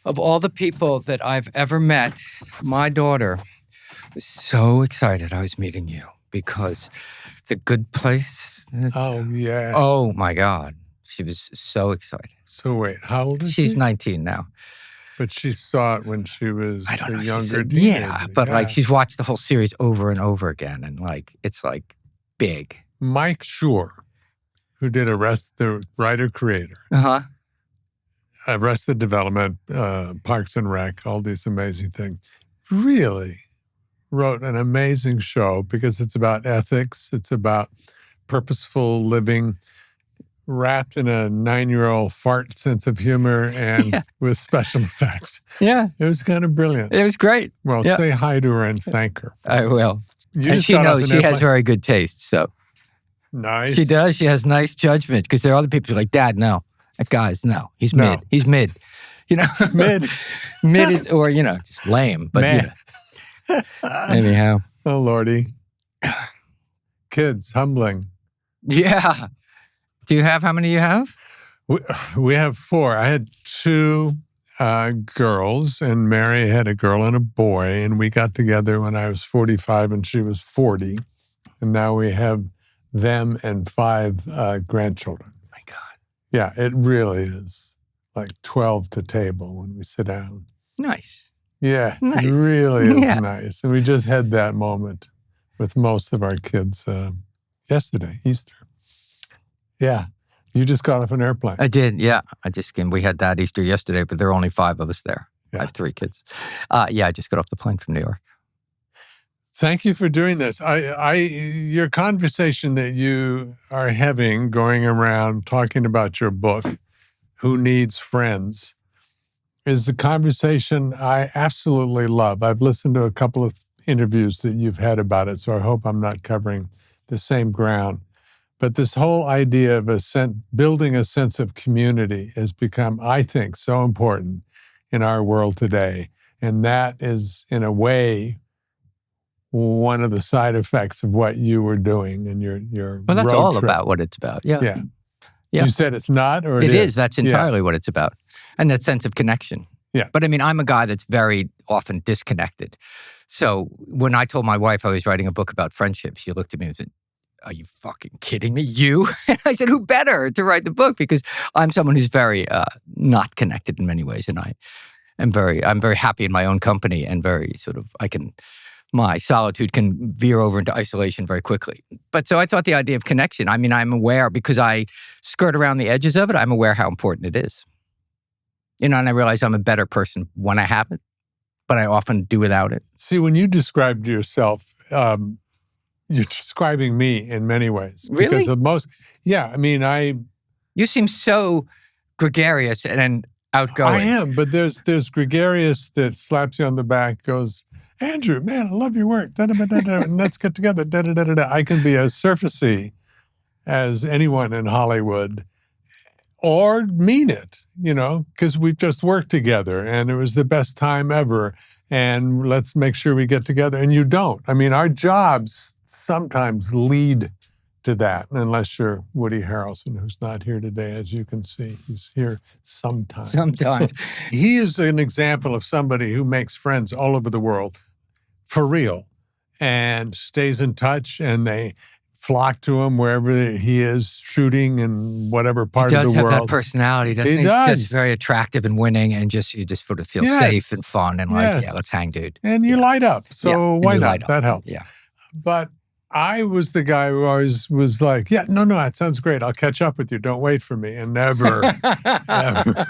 Of all the people that I've ever met, my daughter was so excited I was meeting you because The Good Place. Oh, yeah. Oh, my God. She was so excited. So wait, how old is she? She's 19 now. But she saw it when she was I don't know. a younger teenager. Yeah, but like she's watched the whole series over and over again, and like it's like big. Mike Schur, who did the writer-creator, Arrested Development, Parks and Rec, all these amazing things, really wrote an amazing show because it's about ethics, it's about purposeful living, wrapped in a 9-year-old fart sense of humor and with special effects. Yeah. It was kind of brilliant. It was great. Well, say hi to her and thank her. I will. And she knows she has very good taste, so. Nice. She does. She has nice judgment because there are other people who are like, Dad, no. That guy's no. He's mid. He's mid. You know? Mid. Mid is, or, just lame. But anyhow. Oh, Lordy. Kids, humbling. Yeah. How many do you have? We have 4. I had 2 girls, and Mary had a girl and a boy, and we got together when I was 45 and she was 40. And now we have them and 5 grandchildren. My God. Yeah, it really is like 12 to table when we sit down. Nice. Yeah, nice. It really is nice. And we just had that moment with most of our kids yesterday, Easter. Yeah. You just got off an airplane. I did, yeah. We had that Easter yesterday, but there are only 5 of us there. Yeah. I have 3 kids. I just got off the plane from New York. Thank you for doing this. Your conversation that you are having going around talking about your book, Who Needs Friends, is the conversation I absolutely love. I've listened to a couple of interviews that you've had about it, so I hope I'm not covering the same ground. But this whole idea of building a sense of community has become, I think, so important in our world today. And that is, in a way, one of the side effects of what you were doing in your Well, that's road all trip. about what it's about. Yeah. You said it's not, or it is. That's entirely what it's about. And that sense of connection. Yeah. But I mean, I'm a guy that's very often disconnected. So when I told my wife I was writing a book about friendship, she looked at me and said, "Are you fucking kidding me? You?" And I said, "Who better to write the book?" Because I'm someone who's very not connected in many ways. And I'm very happy in my own company and very my solitude can veer over into isolation very quickly. But so I thought the idea of connection, I mean, I'm aware because I skirt around the edges of it, I'm aware how important it is. And I realize I'm a better person when I have it, but I often do without it. See, when you described yourself, you're describing me in many ways. Really? Because You seem so gregarious and outgoing. I am, but there's gregarious that slaps you on the back, goes, "Andrew, man, I love your work. And let's get together. I can be as surfacey as anyone in Hollywood, or mean it, because we've just worked together and it was the best time ever. And let's make sure we get together. And you don't. I mean, our jobs sometimes lead to that, unless you're Woody Harrelson, who's not here today, as you can see. He's here sometimes. Sometimes. He is an example of somebody who makes friends all over the world for real and stays in touch, and they flock to him wherever he is shooting in whatever part of the world. He does have that personality, doesn't he? He does. Just very attractive and winning, and you just sort of feel safe and fun and let's hang, dude. And you light up. So why not? That helps. Yeah. But I was the guy who always was like, no, it sounds great. I'll catch up with you. Don't wait for me. And never, ever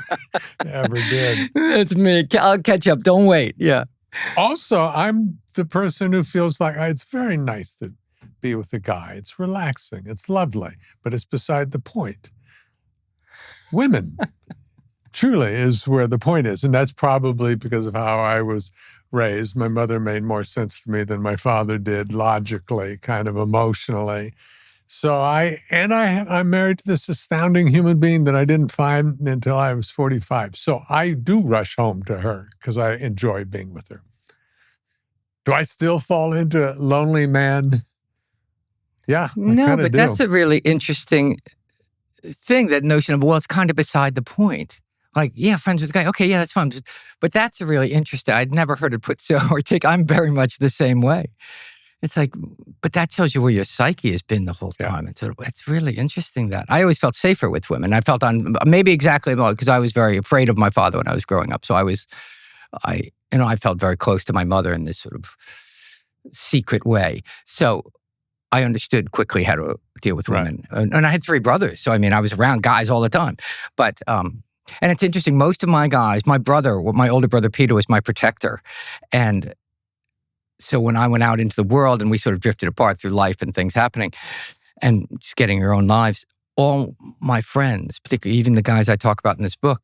did. That's me. I'll catch up. Don't wait. Yeah. Also, I'm the person who feels like it's very nice to be with a guy. It's relaxing. It's lovely. But it's beside the point. Women truly is where the point is. And that's probably because of how I was raised. My mother made more sense to me than my father did, logically, kind of emotionally. So I'm married to this astounding human being that I didn't find until I was 45. So I do rush home to her because I enjoy being with her. Do I still fall into lonely man? Yeah, no, but that's a really interesting thing, that notion of, well, it's kind of beside the point. Like, yeah, friends with a guy. Okay, yeah, that's fine. But that's a really interesting. I'd never heard it put so articulate. I'm very much the same way. It's like, but that tells you where your psyche has been the whole time. And so it's really interesting that I always felt safer with women. I felt maybe exactly because I was very afraid of my father when I was growing up. So I felt very close to my mother in this sort of secret way. So I understood quickly how to deal with women. And I had 3 brothers. So, I mean, I was around guys all the time. But, and it's interesting, most of my guys, my older brother Peter was my protector. And so when I went out into the world and we sort of drifted apart through life and things happening and just getting your own lives, all my friends, particularly even the guys I talk about in this book,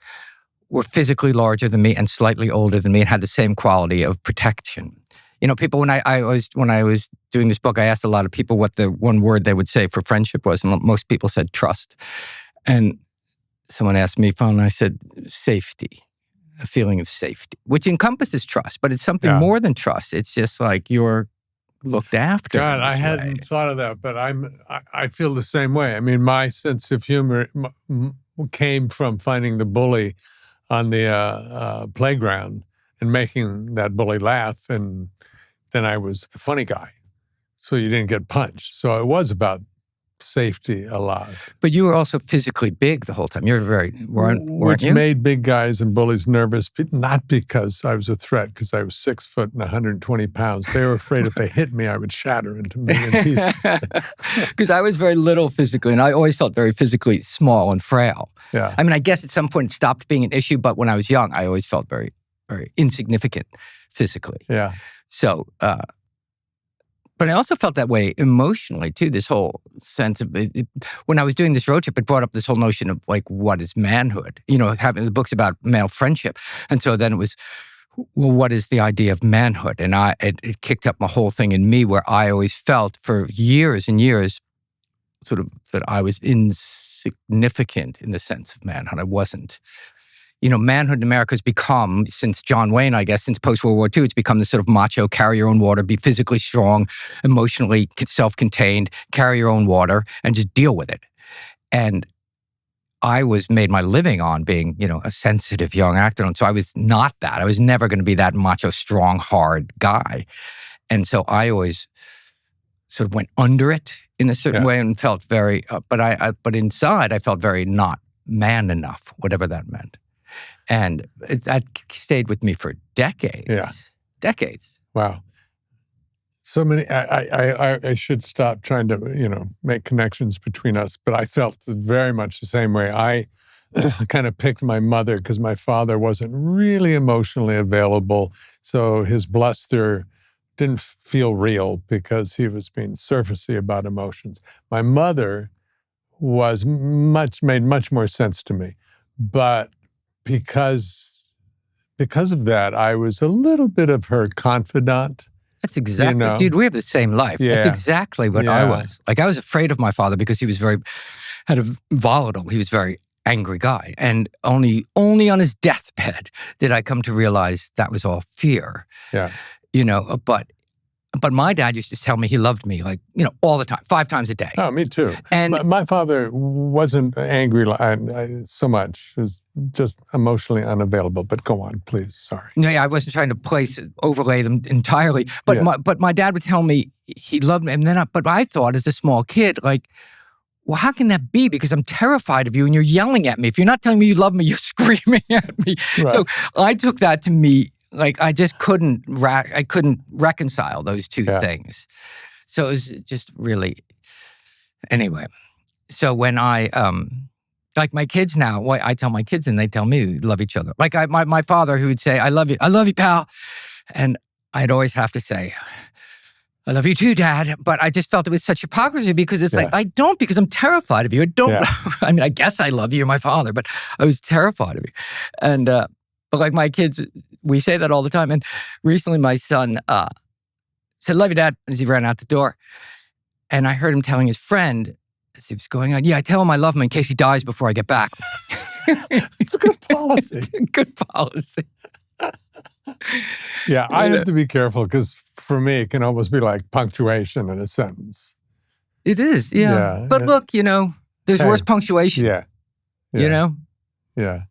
were physically larger than me and slightly older than me and had the same quality of protection. You know, people, when I was doing this book, I asked a lot of people what the one word they would say for friendship was, and most people said trust. And someone asked me, Fonda, and I said safety, a feeling of safety, which encompasses trust, but it's something more than trust. It's just like you're looked after. God, I hadn't thought of that, but I feel the same way. I mean, my sense of humor came from finding the bully on the playground and making that bully laugh, and then I was the funny guy, so you didn't get punched. So it was about safety a lot. But you were also physically big the whole time. You were weren't you? Made big guys and bullies nervous, but not because I was a threat, because I was 6 foot and 120 pounds. They were afraid if they hit me, I would shatter into a million pieces. Because I was very little physically, and I always felt very physically small and frail. Yeah. I mean, I guess at some point it stopped being an issue, but when I was young, I always felt very, very insignificant physically. Yeah. So, but I also felt that way emotionally too, this whole sense of it. When I was doing this road trip, it brought up this whole notion of like, what is manhood? You know, having the books about male friendship. And so then it was, well, what is the idea of manhood? And it kicked up my whole thing in me where I always felt for years and years sort of that I was insignificant in the sense of manhood. I wasn't. You know, manhood in America has become, since John Wayne, I guess, since post-World War II, it's become this sort of macho, carry your own water, be physically strong, emotionally self-contained, carry your own water, and just deal with it. And I made my living on being, you know, a sensitive young actor. And so I was not that. I was never going to be that macho, strong, hard guy. And so I always sort of went under it in a certain way and felt very, but inside I felt very not man enough, whatever that meant. And that stayed with me for decades. Yeah. Decades. Wow. So many, I should stop trying to, you know, make connections between us, but I felt very much the same way. I kind of picked my mother because my father wasn't really emotionally available. So his bluster didn't feel real because he was being surfacey about emotions. My mother made much more sense to me. But because of that, I was a little bit of her confidant. That's exactly, you know? Dude, we have the same life. Yeah. That's exactly what I was. Like, I was afraid of my father because he was he was very angry guy. And only on his deathbed did I come to realize that was all fear. Yeah. You know, but my dad used to tell me he loved me, like, you know, all the time, 5 times a day. Oh, me too. And my father wasn't angry so much. He was just emotionally unavailable. But go on, please. Sorry. No, I wasn't trying to overlay them entirely. But my dad would tell me he loved me. And then but I thought as a small kid, like, well, how can that be? Because I'm terrified of you and you're yelling at me. If you're not telling me you love me, you're screaming at me. Right. So I took that to me. Like, I just couldn't reconcile those two things. So it was just really, anyway. So when I, like my kids now, I tell my kids and they tell me we love each other. Like my father who would say, I love you, pal. And I'd always have to say, I love you too, Dad. But I just felt it was such hypocrisy because it's like, I don't, because I'm terrified of you. I don't, I mean, I guess I love you, you're my father, but I was terrified of you. And, but like my kids, we say that all the time. And recently my son said, love you, Dad, as he ran out the door. And I heard him telling his friend as he was going on, I tell him I love him in case he dies before I get back. It's a good policy. Good policy. Yeah, I have to be careful because for me, it can almost be like punctuation in a sentence. It is, But look, you know, there's worse punctuation. Yeah. You know? Yeah.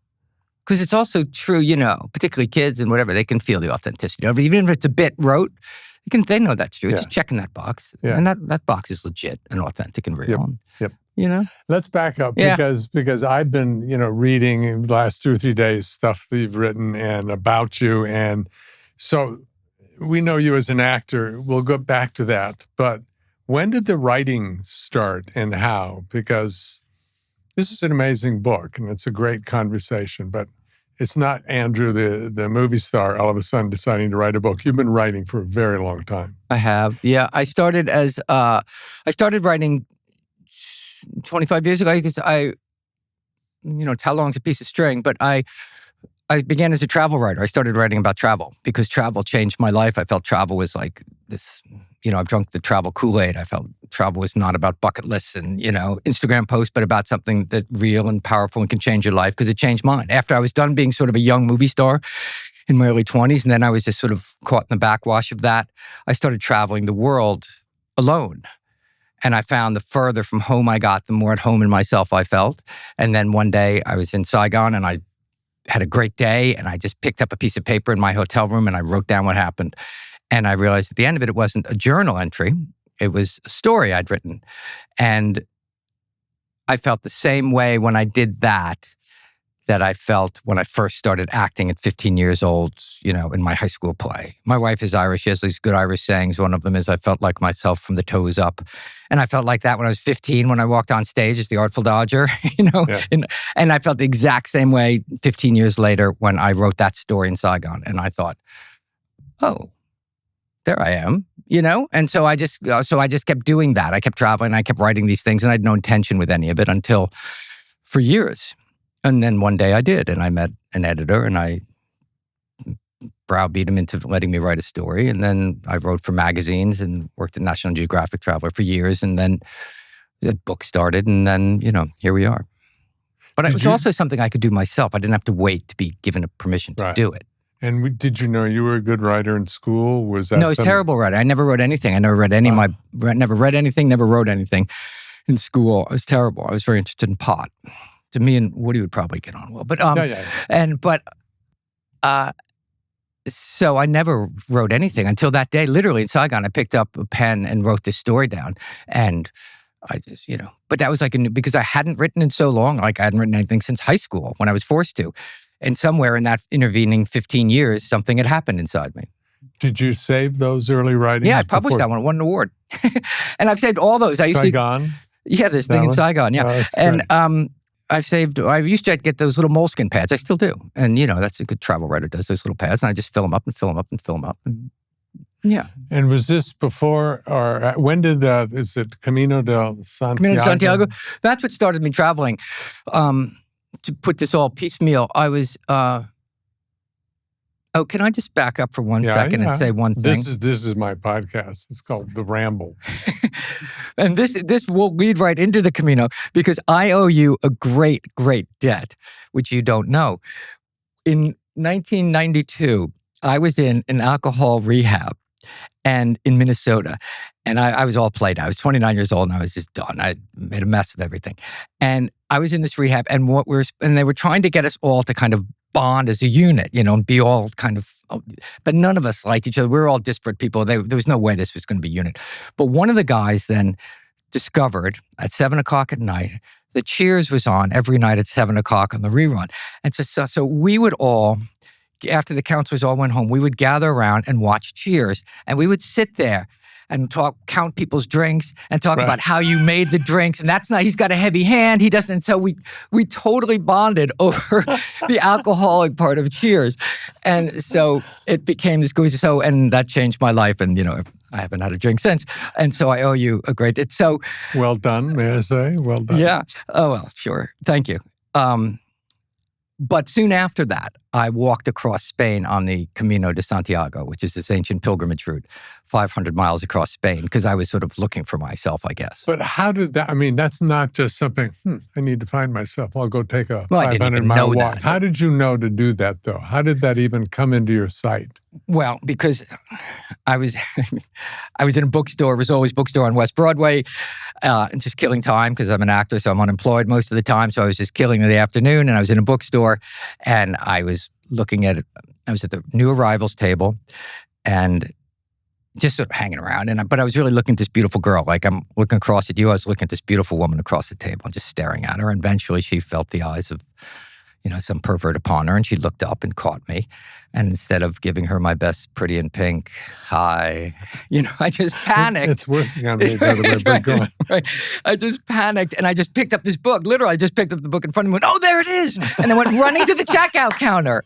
Because it's also true, particularly kids and whatever, they can feel the authenticity of it. Even if it's a bit rote, they know that's true. It's just checking that box. Yeah. And that box is legit and authentic and real. Yep. Let's back up because I've been, reading in the last 2 or 3 days stuff that you've written and about you. And so we know you as an actor. We'll go back to that. But when did the writing start and how? Because this is an amazing book and it's a great conversation, but it's not Andrew, the movie star, all of a sudden deciding to write a book. You've been writing for a very long time. I have. Yeah. I started writing 25 years ago because how long's a piece of string, but I began as a travel writer. I started writing about travel because travel changed my life. I felt travel was like this, I've drunk the travel Kool-Aid. I felt travel was not about bucket lists and, Instagram posts, but about something that real and powerful and can change your life because it changed mine. After I was done being sort of a young movie star in my early 20s, and then I was just sort of caught in the backwash of that, I started traveling the world alone. And I found the further from home I got, the more at home in myself I felt. And then one day I was in Saigon and I had a great day and I just picked up a piece of paper in my hotel room and I wrote down what happened. And I realized at the end of it wasn't a journal entry. It was a story I'd written. And I felt the same way when I did that I felt when I first started acting at 15 years old, in my high school play. My wife is Irish. She has these good Irish sayings. One of them is, I felt like myself from the toes up. And I felt like that when I was 15, when I walked on stage as the Artful Dodger, and I felt the exact same way 15 years later when I wrote that story in Saigon. And I thought, oh, there I am, And so I just kept doing that. I kept traveling. I kept writing these things and I had no intention with any of it until for years. And then one day I did, and I met an editor, and I browbeat him into letting me write a story. And then I wrote for magazines and worked at National Geographic Traveler for years. And then the book started, and then, here we are. But it was also something I could do myself. I didn't have to wait to be given a permission to do it. And did you know you were a good writer in school? Was that No, I was a terrible writer. I never wrote anything. I never read never read anything, never wrote anything in school. I was terrible. I was very interested in pot. To me and Woody would probably get on well, but so I never wrote anything until that day. Literally in Saigon, I picked up a pen and wrote this story down, and I just But that was like because I hadn't written in so long. Like I hadn't written anything since high school when I was forced to, and somewhere in that intervening 15 years, something had happened inside me. Did you save those early writings? Yeah, I published that one. Won an award, and I've saved all those. Saigon. This thing in Saigon. Yeah, and I used to get those little moleskin pads. I still do. And, that's a good travel writer does those little pads. And I just fill them up and fill them up and fill them up. And, yeah. And was this before or when did, is it Camino de Santiago? Camino de Santiago. That's what started me traveling. To put this all piecemeal, I was, can I just back up for one second and say one thing? This is my podcast. It's called The Ramble. And this will lead right into the Camino because I owe you a great, great debt, which you don't know. In 1992, I was in an alcohol rehab and in Minnesota. And I was all played out. I was 29 years old and I was just done. I made a mess of everything. And I was in this rehab and they were trying to get us all to kind of bond as a unit, and be all kind of, but none of us liked each other. We were all disparate people. There was no way this was going to be a unit. But one of the guys then discovered at 7:00 at night that Cheers was on every night at 7:00 on the rerun. And so we would all, after the counselors all went home, we would gather around and watch Cheers. And we would sit there and count people's drinks and talk about how you made the drinks. And that's not, he's got a heavy hand. He doesn't. And so we totally bonded over the alcoholic part of Cheers. And so it became this goose. And that changed my life. And, I haven't had a drink since. And so I owe you a great, it's so. Well done, may I say? Well done. Yeah. Oh, well, sure. Thank you. But soon after that, I walked across Spain on the Camino de Santiago, which is this ancient pilgrimage route, 500 miles across Spain, because I was sort of looking for myself, I guess. But how did that, that's not just something, I need to find myself. I'll go take a 500-mile walk. How did you know to do that, though? How did that even come into your sight? Well, because I was in a bookstore. It was always bookstore on West Broadway, and just killing time because I'm an actor, so I'm unemployed most of the time. So I was just killing the afternoon, and I was in a bookstore, and I was I was at the new arrivals table, and just sort of hanging around. But I was really looking at this beautiful girl. Like I'm looking across at you, I was looking at this beautiful woman across the table and just staring at her. And eventually she felt the eyes of, some pervert upon her, and she looked up and caught me. And instead of giving her my best pretty in pink, hi, I just panicked. It's working on me, by the way, but go on. Right. I just panicked, and I just picked up this book. Literally, I just picked up the book in front of me and went, oh, there it is. And I went running to the checkout counter.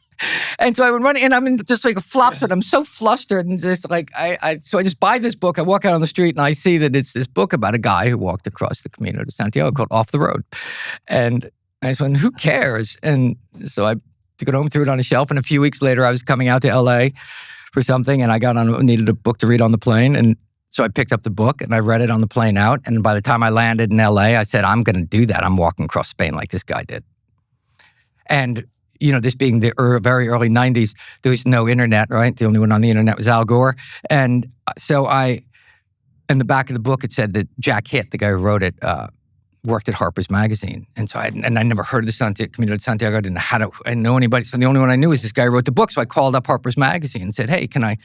And so I went running, and I'm in just like a flop, but I'm so flustered, and just like, so I just buy this book. I walk out on the street, and I see that it's this book about a guy who walked across the Camino de Santiago called Off the Road. And I said, who cares? And so I took it home, threw it on a shelf, and a few weeks later, I was coming out to LA for something, and I needed a book to read on the plane, and so I picked up the book, and I read it on the plane out, and by the time I landed in LA, I said, I'm going to do that. I'm walking across Spain like this guy did. And this being the very early 90s, there was no internet, right? The only one on the internet was Al Gore. And so in the back of the book, it said that Jack Hitt, the guy who wrote it, worked at Harper's Magazine. And so I never heard of the Camino de Santiago. I didn't know anybody. So the only one I knew was this guy who wrote the book. So I called up Harper's Magazine and said, hey, can I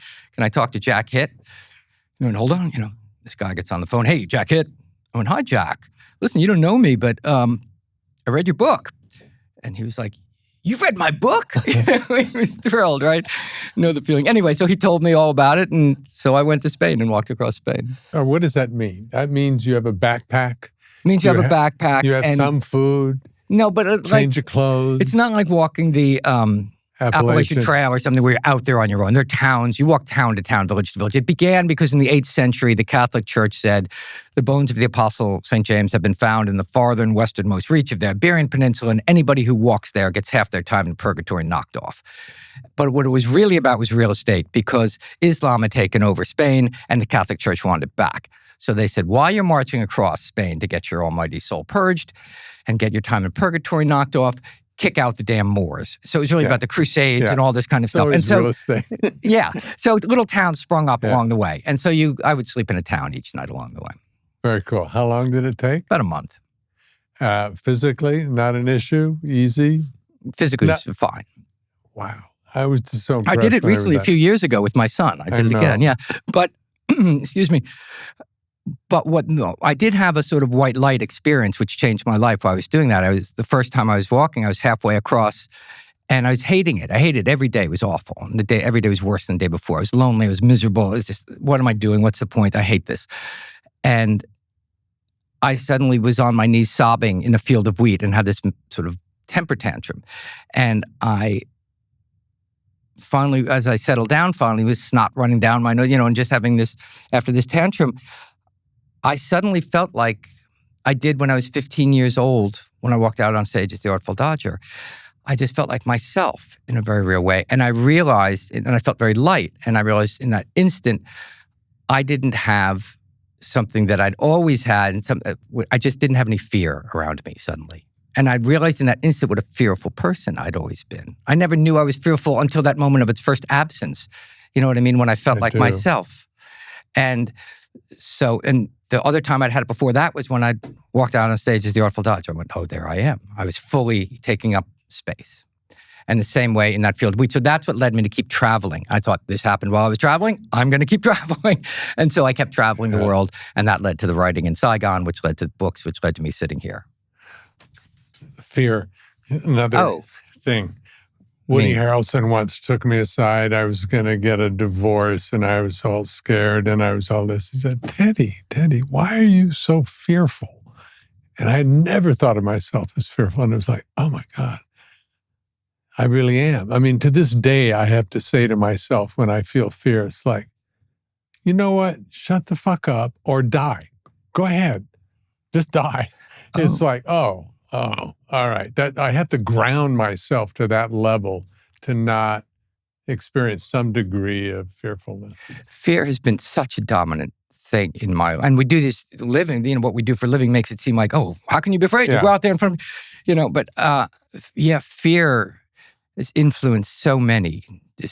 talk to Jack Hitt? And hold on, this guy gets on the phone. Hey, Jack Hitt. I went, hi, Jack. Listen, you don't know me, but I read your book. And he was like, you read my book? He was thrilled, right? Know the feeling. Anyway, so he told me all about it. And so I went to Spain and walked across Spain. What does that mean? That means you have a backpack? It means you have a backpack. You have some food? No, but change of clothes? It's not like walking the Appalachian Trail or something where you're out there on your own. They're towns. You walk town to town, village to village. It began because in the 8th century, the Catholic Church said the bones of the Apostle St. James have been found in the farther westernmost reach of the Iberian Peninsula, and anybody who walks there gets half their time in purgatory knocked off. But what it was really about was real estate, because Islam had taken over Spain and the Catholic Church wanted it back. So they said, while you're marching across Spain to get your almighty soul purged and get your time in purgatory knocked off, kick out the damn Moors. So it was really about the Crusades and all this kind of stuff. And so real estate. Yeah. So little towns sprung up along the way. And so I would sleep in a town each night along the way. Very cool. How long did it take? About a month. Physically, not an issue? Easy? Physically, it's fine. Wow. I was just so impressed. I did it recently a few years ago with my son. I did it again, yeah. But, excuse me. But I did have a sort of white light experience, which changed my life while I was doing that. The first time I was walking, I was halfway across, and I was hating it. I hated it every day. It was awful. And every day was worse than the day before. I was lonely. I was miserable. It was just, what am I doing? What's the point? I hate this. And I suddenly was on my knees sobbing in a field of wheat and had this sort of temper tantrum. And I finally, as I settled down, with snot running down my nose, and just having this, after this tantrum, I suddenly felt like I did when I was 15 years old, when I walked out on stage as the Artful Dodger. I just felt like myself in a very real way. And I realized, and I felt very light, and I realized in that instant, I didn't have something that I'd always had, and I just didn't have any fear around me suddenly. And I realized in that instant what a fearful person I'd always been. I never knew I was fearful until that moment of its first absence. You know what I mean? When I felt like myself. And so, and the other time I'd had it before that was when I walked out on stage as the Artful Dodger. I went, oh, there I am. I was fully taking up space. And the same way in that field of wheat. So that's what led me to keep traveling. I thought this happened while I was traveling. I'm going to keep traveling. And so I kept traveling the world. And that led to the writing in Saigon, which led to books, which led to me sitting here. Fear. Another thing. Woody Harrelson once took me aside. I was going to get a divorce, and I was all scared, and I was all this. He said, Teddy, why are you so fearful? And I had never thought of myself as fearful. And it was like, oh my God, I really am. I mean, to this day, I have to say to myself when I feel fear, it's like, you know what? Shut the fuck up or die. Go ahead. Just die. It's like, oh, all right. That I have to ground myself to that level to not experience some degree of fearfulness. Fear has been such a dominant thing in my life. And we do this living, what we do for a living makes it seem like, oh, how can you be afraid? You go out there in front of, but fear has influenced so many.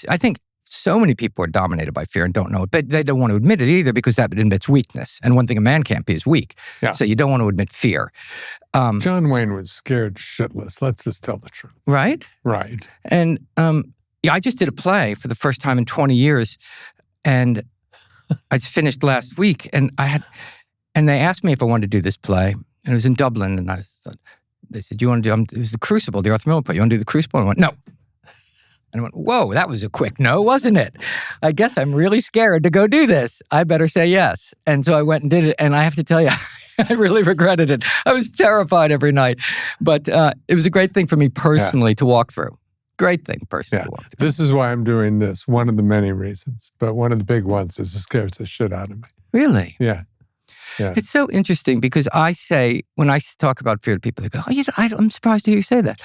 I think so many people are dominated by fear and don't know it, but they don't want to admit it either because that admits weakness. And one thing a man can't be is weak. Yeah. So you don't want to admit fear. John Wayne was scared shitless. Let's just tell the truth. Right? Right. And I just did a play for the first time in 20 years, and I just finished last week, and they asked me if I wanted to do this play, and it was in Dublin, and I thought, they said, "You want to do?" It was the Crucible, the Arthur Miller play. You want to do the Crucible? And I went, "No." And I went, "Whoa, that was a quick no, wasn't it? I guess I'm really scared to go do this. I better say yes." And so I went and did it, and I have to tell you, I really regretted it. I was terrified every night, but it was a great thing for me personally to walk through. Great thing personally to walk through. This is why I'm doing this. One of the many reasons, but one of the big ones is it scares the shit out of me. Really? Yeah. It's so interesting because when I talk about fear to people, they go, "Oh, I'm surprised to hear you say that."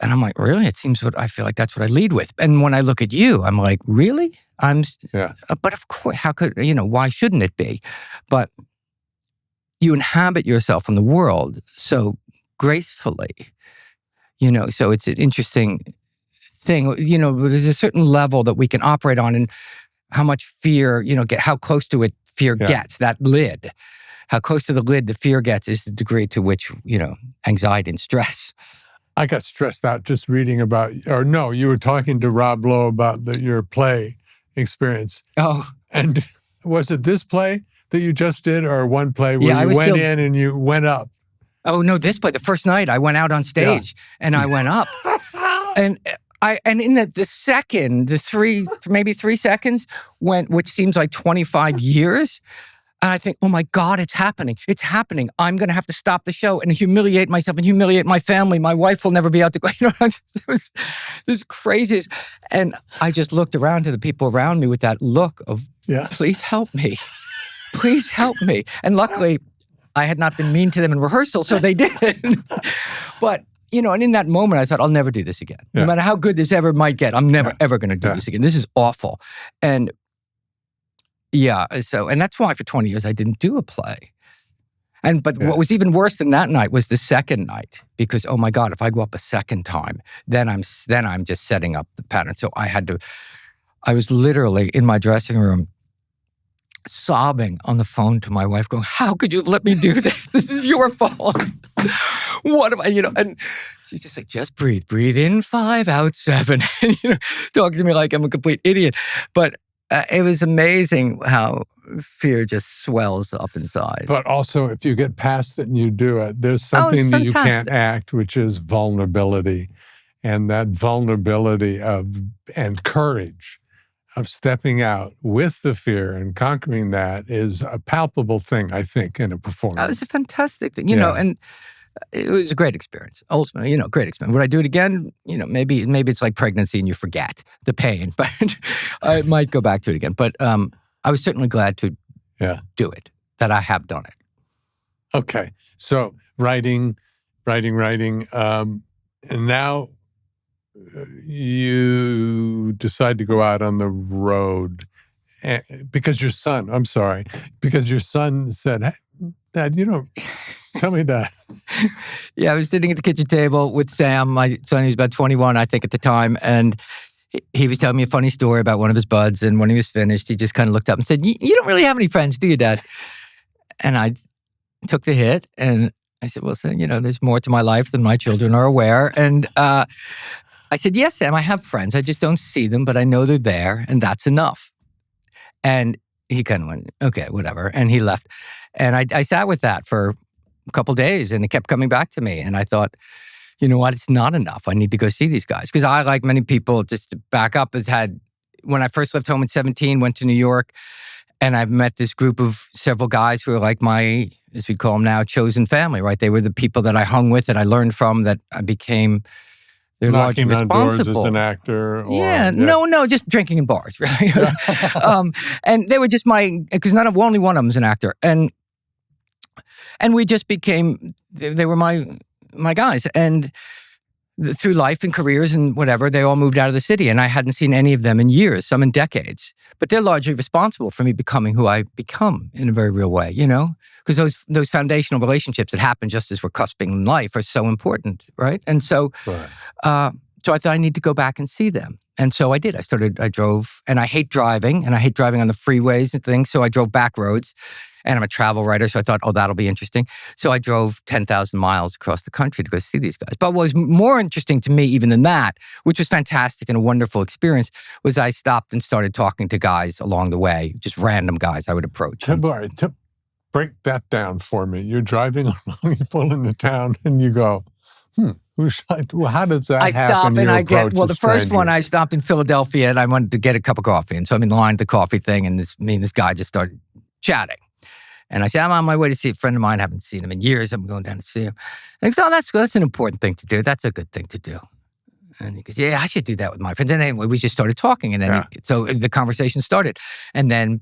And I'm like, "Really? It seems I feel like that's what I lead with." And when I look at you, I'm like, "Really?" But of course, how could, why shouldn't it be? But you inhabit yourself in the world so gracefully, so it's an interesting thing. There's a certain level that we can operate on and how much fear, how close to it fear gets, that lid. How close to the lid the fear gets is the degree to which, anxiety and stress. I got stressed out just reading about, you were talking to Rob Lowe about your play experience. Oh. And was it this play that you just did or one play where you went in and you went up? Oh, no, this play, the first night I went out on stage and I went up. and in the second, maybe 3 seconds went, which seems like 25 years. And I think, oh my God, it's happening. It's happening. I'm going to have to stop the show and humiliate myself and humiliate my family. My wife will never be out to go. It was this crazy. And I just looked around to the people around me with that look of, please help me. Please help me. And luckily, I had not been mean to them in rehearsal, so they did. But, and in that moment, I thought, I'll never do this again. No matter how good this ever might get, I'm never, ever going to do this again. This is awful. And and that's why for 20 years I didn't do a play. But what was even worse than that night was the second night, because, oh my God, if I go up a second time, then I'm just setting up the pattern. So I was literally in my dressing room sobbing on the phone to my wife going, "How could you have let me do this? This is your fault." What am I, and she's just like, "Just breathe in 5, out 7, and, talking to me like I'm a complete idiot. But it was amazing how fear just swells up inside. But also, if you get past it and you do it, there's something that you can't act, which is vulnerability. And that vulnerability and courage of stepping out with the fear and conquering that is a palpable thing, I think, in a performance. That was a fantastic thing, and it was a great experience. Ultimately, great experience. Would I do it again? Maybe it's like pregnancy and you forget the pain, but I might go back to it again. But I was certainly glad to do it, that I have done it. Okay. So writing, and now you decide to go out on the road because your son said, "Hey, Dad, tell me that." I was sitting at the kitchen table with Sam, my son. He was about 21, I think, at the time. And he was telling me a funny story about one of his buds. And when he was finished, he just kind of looked up and said, "You don't really have any friends, do you, Dad?" And I took the hit and I said, "Well, son, there's more to my life than my children are aware." And I said, "Yes, Sam, I have friends. I just don't see them, but I know they're there, and that's enough." And he kind of went, "Okay, whatever." And he left. And I sat with that for a couple days, and it kept coming back to me. And I thought, you know what? It's not enough. I need to go see these guys. Because I, like many people, just to back up, when I first left home at 17, went to New York, and I've met this group of several guys who are like my, as we call them now, chosen family, right? They were the people that I hung with, that I learned from, that I became... They're largely responsible. Knocking on doors as an actor? No, just drinking in bars, right? And they were just because only one of them is an actor. And we just became, they were my guys. And through life and careers and whatever, they all moved out of the city. And I hadn't seen any of them in years, some in decades. But they're largely responsible for me becoming who I become in a very real way, Because those foundational relationships that happen just as we're cusping in life are so important, right? And so so I thought I need to go back and see them. And so I did. I drove, and I hate driving, and I hate driving on the freeways and things. So I drove back roads, and I'm a travel writer. So I thought, oh, that'll be interesting. So I drove 10,000 miles across the country to go see these guys. But what was more interesting to me even than that, which was fantastic and a wonderful experience, was I stopped and started talking to guys along the way, just random guys I would approach. Break that down for me. You're driving along, you pull into town, and you go, how does that happen? I stop and I get, the first one, I stopped in Philadelphia and I wanted to get a cup of coffee. And so I'm in line at the coffee thing, and me and this guy just started chatting. And I said, I'm on my way to see a friend of mine. I haven't seen him in years. I'm going down to see him. And he goes, oh, that's an important thing to do. That's a good thing to do. And he goes, yeah, I should do that with my friends. And anyway, we just started talking. And then, so the conversation started. And then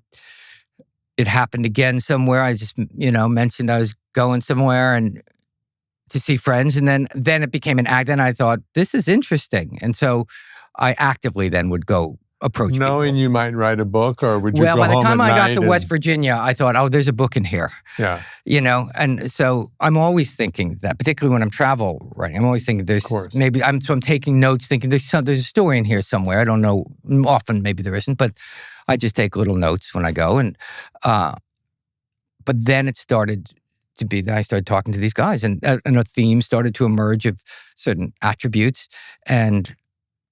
it happened again somewhere. I just, mentioned I was going somewhere and to see friends. And then it became an act. And I thought, this is interesting. And so I actively then would go approach knowing people. You might write a book, or would you go home by the time I got to and... West Virginia, I thought, oh, there's a book in here. Yeah. And so I'm always thinking that, particularly when I'm travel writing, I'm always thinking there's maybe, I'm taking notes thinking there's a story in here somewhere. I don't know, often maybe there isn't, but I just take little notes when I go. And, but then it started to be that I started talking to these guys, and a theme started to emerge of certain attributes. And,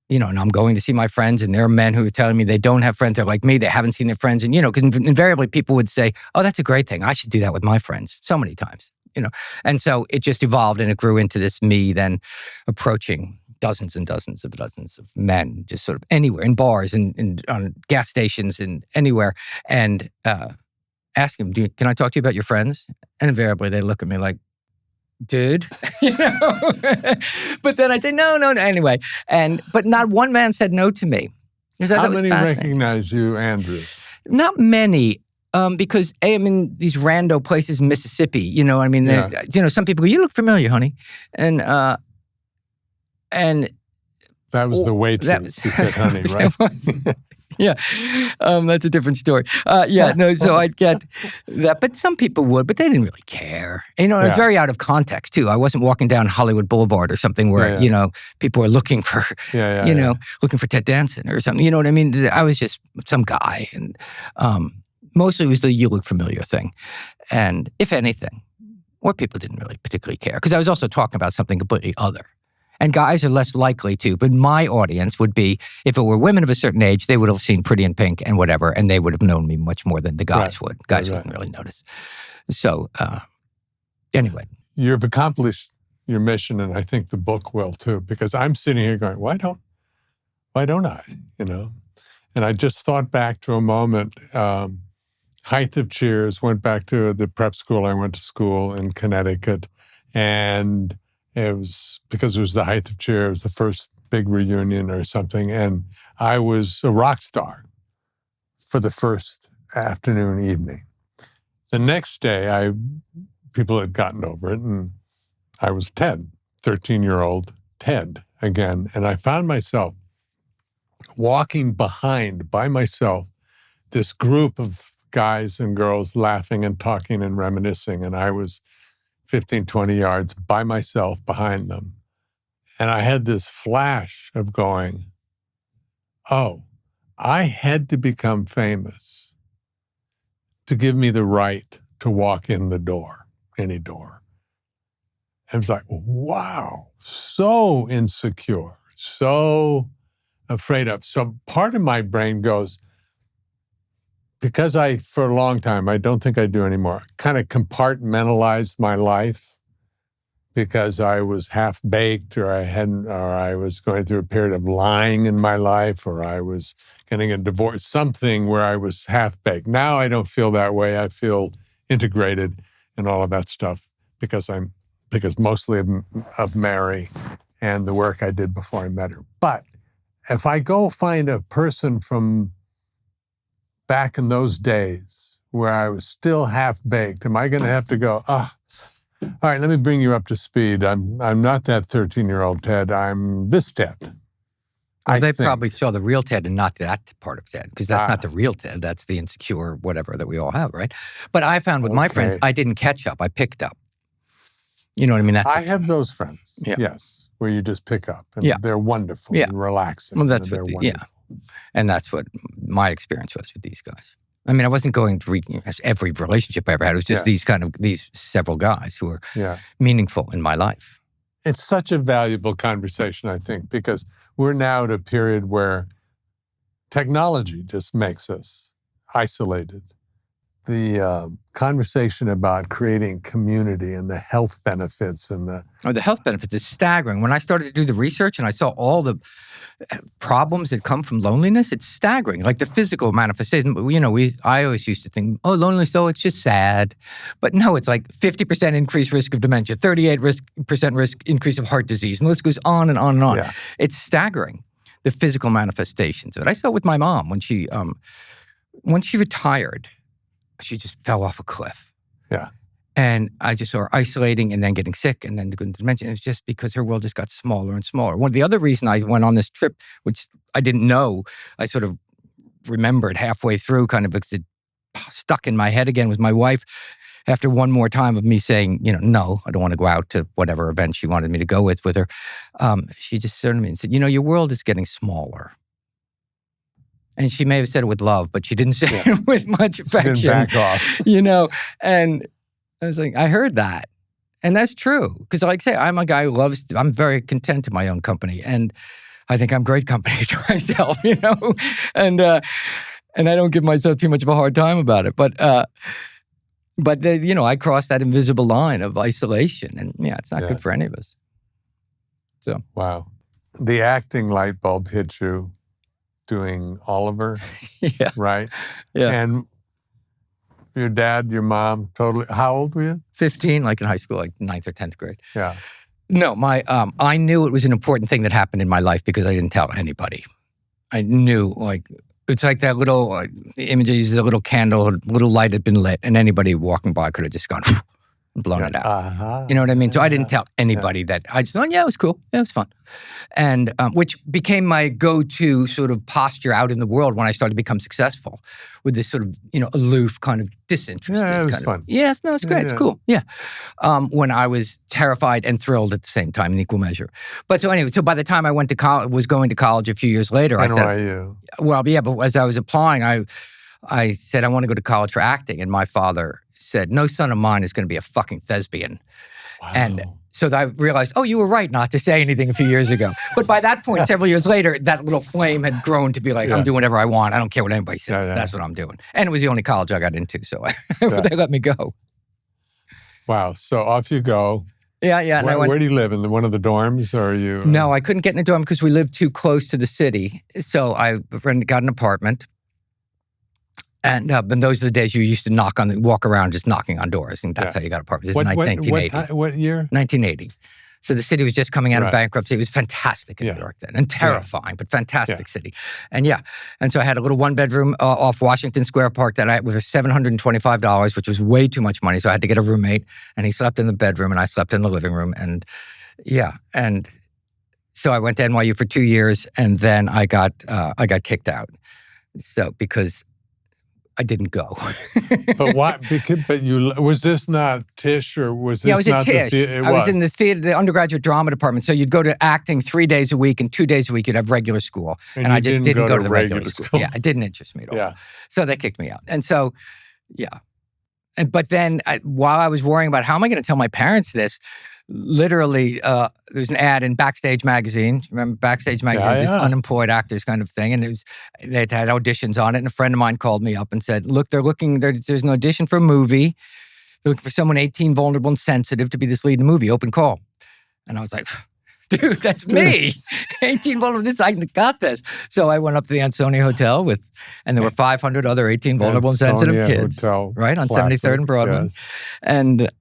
and I'm going to see my friends, and there are men who are telling me they don't have friends. They're like me. They haven't seen their friends. And, because invariably people would say, oh, that's a great thing. I should do that with my friends so many times, And so it just evolved, and it grew into this me then approaching dozens and dozens of men, just sort of anywhere, in bars and on gas stations and anywhere. And ask them, can I talk to you about your friends? And invariably they look at me like, dude, But then I'd say, no. Anyway, but not one man said no to me. How many recognize you, Andrew? Not many. Because I'm in these rando places in Mississippi, some people go, you look familiar, honey. And that was the waitress who said honey, right? Yeah. That's a different story. So I'd get that. But some people would, but they didn't really care. It's very out of context, too. I wasn't walking down Hollywood Boulevard or something where, people were looking for, looking for Ted Danson or something. You know what I mean? I was just some guy. And mostly it was the you look familiar thing. And if anything, or people didn't really particularly care. Because I was also talking about something completely other. And guys are less likely to, but my audience would be, if it were women of a certain age, they would have seen Pretty in Pink and whatever, and they would have known me much more than the guys would. Guys wouldn't really notice. So, anyway. You've accomplished your mission, and I think the book will too, because I'm sitting here going, why don't I, And I just thought back to a moment, height of cheers, went back to the prep school. I went to school in Connecticut, and it was because it was the height of cheer. It was the first big reunion or something. And I was a rock star for the first afternoon, evening. The next day, people had gotten over it, and I was Ted, 13-year-old Ted again. And I found myself walking behind by myself this group of guys and girls laughing and talking and reminiscing. And I was 15, 20 yards by myself behind them. And I had this flash of going, oh, I had to become famous to give me the right to walk in the door, any door. And it's like, wow, so insecure, so afraid of. So part of my brain goes, because for a long time, I don't think I do anymore, kind of compartmentalized my life because I was half-baked, or I was going through a period of lying in my life, or I was getting a divorce, something where I was half-baked. Now I don't feel that way. I feel integrated in all of that stuff because mostly of Mary and the work I did before I met her. But if I go find a person from back in those days where I was still half-baked, am I going to have to go, all right, let me bring you up to speed. I'm not that 13-year-old Ted. I'm this Ted. Well, they probably saw the real Ted and not that part of Ted, because that's not the real Ted. That's the insecure whatever that we all have, right? But I found with my friends, I didn't catch up. I picked up. You know what I mean? I have those friends, yes. where you just pick up. And Yeah. they're wonderful Yeah. and relaxing. Well, that's they're what wonderful. and that's what my experience was with these guys. I mean, I wasn't going to every relationship I ever had. It was just these several guys who were meaningful in my life. It's such a valuable conversation, I think, because we're now at a period where technology just makes us isolated. The conversation about creating community and the health benefits and the health benefits is staggering. When I started to do the research and I saw all the problems that come from loneliness, it's staggering. Like the physical manifestation. I always used to think, loneliness, it's just sad. But no, it's like 50% increased risk of dementia, 38% risk increase of heart disease, and the list goes on and on and on. Yeah. It's staggering, the physical manifestations of it. I saw it with my mom when she retired. She just fell off a cliff. Yeah. And I just saw her isolating and then getting sick and then going to dementia. It was just because her world just got smaller and smaller. One of the other reasons I went on this trip, which I didn't know, I sort of remembered halfway through kind of because it stuck in my head again, was my wife, after one more time of me saying, no, I don't want to go out to whatever event she wanted me to go with her. She just turned to me and said, your world is getting smaller. And she may have said it with love, but she didn't say it with much affection. She didn't back off. And I was like, I heard that. And that's true. Because like I say, I'm a guy who I'm very content in my own company. And I think I'm great company to myself, And I don't give myself too much of a hard time about it. But I crossed that invisible line of isolation. And it's not good for any of us. So. Wow. The acting light bulb hit you doing Oliver, right? Yeah. And your dad, your mom, totally, how old were you? 15, like in high school, like 9th or 10th grade. Yeah. No, I knew it was an important thing that happened in my life because I didn't tell anybody. I knew, it's like that little, the image I use is a little candle, a little light had been lit, and anybody walking by could have just gone and blown it out. Uh-huh. You know what I mean? So I didn't tell anybody that. I just thought, it was cool. Yeah, it was fun. And which became my go-to sort of posture out in the world when I started to become successful with this sort of, aloof kind of disinterested Yeah, it was kind fun. of. Yes, no, it's great. It's cool. Yeah. When I was terrified and thrilled at the same time in equal measure. But so anyway, by the time I went to college, was going to college a few years later, I said, NYU. Well, yeah, but as I was applying, I said, I want to go to college for acting. And my father said, no son of mine is going to be a fucking thespian. Wow. And so I realized, you were right not to say anything a few years ago. But by that point, several years later, that little flame had grown to be like, I'm doing whatever I want. I don't care what anybody says. That's what I'm doing. And it was the only college I got into, so they let me go. Wow. So off you go. Yeah. Where do you live? In one of the dorms, or are you? No, I couldn't get in a dorm because we lived too close to the city. So I got an apartment. And those are the days you used to walk around just knocking on doors. And that's how you got apartments. This is 1980. What year? 1980. So the city was just coming out of bankruptcy. It was fantastic in New York then, and terrifying, but fantastic city. And and so I had a little one-bedroom off Washington Square Park that with $725, which was way too much money. So I had to get a roommate, and he slept in the bedroom, and I slept in the living room. And and so I went to NYU for 2 years, and then I got kicked out. So because I didn't go. But why? But was this not Tisch, or was this I was not at Tisch. I was in the theater, the undergraduate drama department. So you'd go to acting 3 days a week, and 2 days a week you'd have regular school. And I just didn't go to the regular school. Yeah, it didn't interest me at all. Yeah. So they kicked me out. And so, but then while I was worrying about how am I going to tell my parents this, literally, there's an ad in Backstage Magazine. Remember Backstage Magazine? This unemployed actors kind of thing. And they had auditions on it. And a friend of mine called me up and said, look, there's an audition for a movie. They're looking for someone 18, vulnerable, and sensitive to be this lead in the movie. Open call. And I was like, dude, that's me. 18, vulnerable, I got this. So I went up to the Ansonia Hotel and there were 500 other 18, vulnerable, and sensitive kids. Hotel, right, on classic, 73rd and Broadway. Yes. And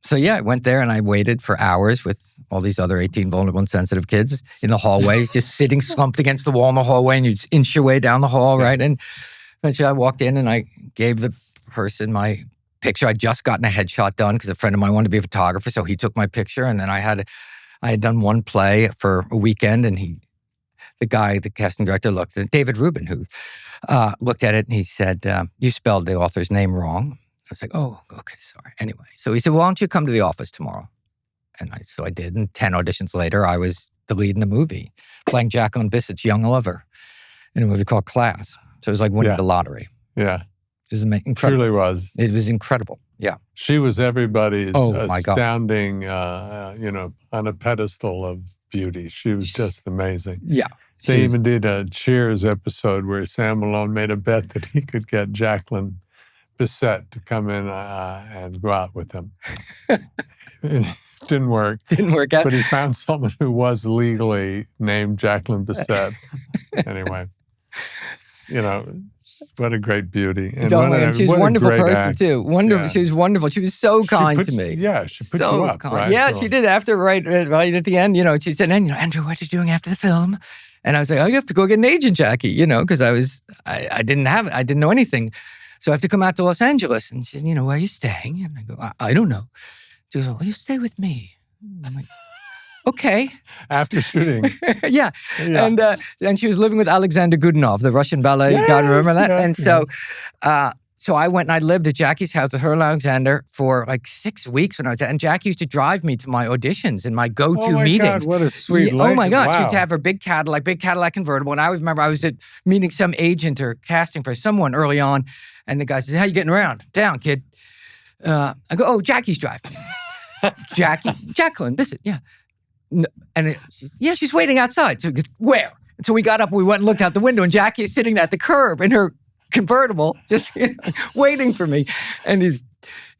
so I went there and I waited for hours with all these other 18 vulnerable and sensitive kids in the hallway, just sitting slumped against the wall in the hallway, and you'd inch your way down the hall, right? And eventually I walked in and I gave the person my picture. I'd just gotten a headshot done because a friend of mine wanted to be a photographer, so he took my picture. And then I had done one play for a weekend, and the casting director looked at it, David Rubin, who looked at it, and he said, you spelled the author's name wrong. I was like, oh, okay, sorry. Anyway, so he said, well, why don't you come to the office tomorrow? And so I did. And 10 auditions later, I was the lead in the movie, playing Jacqueline Bissett's young lover in a movie called Class. So it was like winning the lottery. Yeah. It was incredible. Truly was. It was incredible. Yeah. She was everybody's my God. astounding, on a pedestal of beauty. She was just amazing. Yeah. They even did a Cheers episode where Sam Malone made a bet that he could get Jacqueline Bisset to come in and go out with him. It didn't work. Didn't work out. But he found someone who was legally named Jacqueline Bisset. Anyway, what a great beauty. And she's a wonderful person, act. too. Wonderful. Yeah. She was wonderful. She was so kind to me. Yeah, she put you up, right? Yeah, she did. After, right at the end, she said, Andrew, what are you doing after the film? And I was like, I have to go get an agent, Jackie, because I didn't know anything. So I have to come out to Los Angeles. And she's, where are you staying? And I go, I don't know. She goes, well, you stay with me. I'm like, okay. After shooting. Yeah. And she was living with Alexander Godunov, the Russian ballet guy. Remember that? Yes, and so I went and I lived at Jackie's house with her and Alexander for like 6 weeks when I was, and Jackie used to drive me to my auditions and my go-to meetings. God, what a sweet lady. Oh my God. Wow. She'd have her big Cadillac convertible. And I always remember I was meeting some agent or casting for someone early on. And the guy says, how you getting around? Down, kid. I go, oh, Jackie's driving. Jacqueline Bisset, yeah. No, and she's waiting outside. So he goes, where? And so we got up, we went and looked out the window, and Jackie is sitting at the curb in her convertible, just waiting for me. And his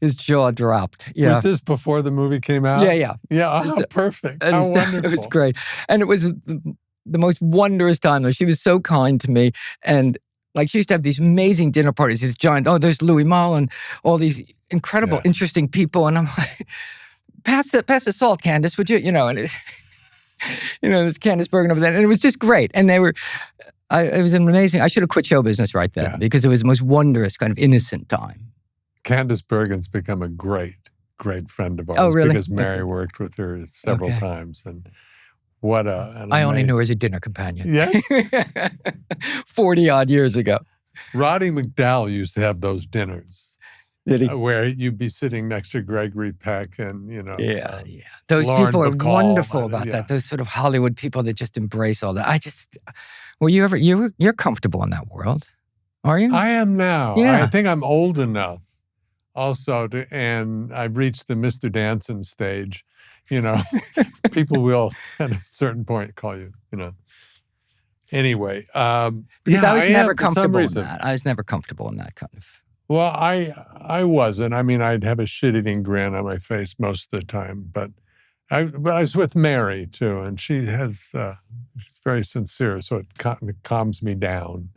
jaw dropped. Yeah. Was this before the movie came out? Yeah. Yeah, perfect. How wonderful. It was great. And it was the most wondrous time, though. She was so kind to me. And she used to have these amazing dinner parties, these giant, there's Louis Malle and all these incredible, interesting people. And I'm like, pass the salt, Candace, would you? And there's Candace Bergen over there. And it was just great. And it was amazing. I should have quit show business right then because it was the most wondrous, kind of innocent time. Candace Bergen's become a great, great friend of ours. Oh, really? Because Mary worked with her several times. And what I only knew her as a dinner companion. Yes? 40-odd years ago. Roddy McDowall used to have those dinners. Did he? Where you'd be sitting next to Gregory Peck and, Yeah. Those Lauren people are Bacall, wonderful about that. Those sort of Hollywood people that just embrace all that. You're comfortable in that world, are you? I am now. Yeah. I think I'm old enough also and I've reached the Mr. Danson stage. People will at a certain point call you, Anyway. Because I was never comfortable in that. I was never comfortable in that kind of. Well, I wasn't. I mean, I'd have a shit-eating grin on my face most of the time. But I was with Mary, too, and she's very sincere, so it calms me down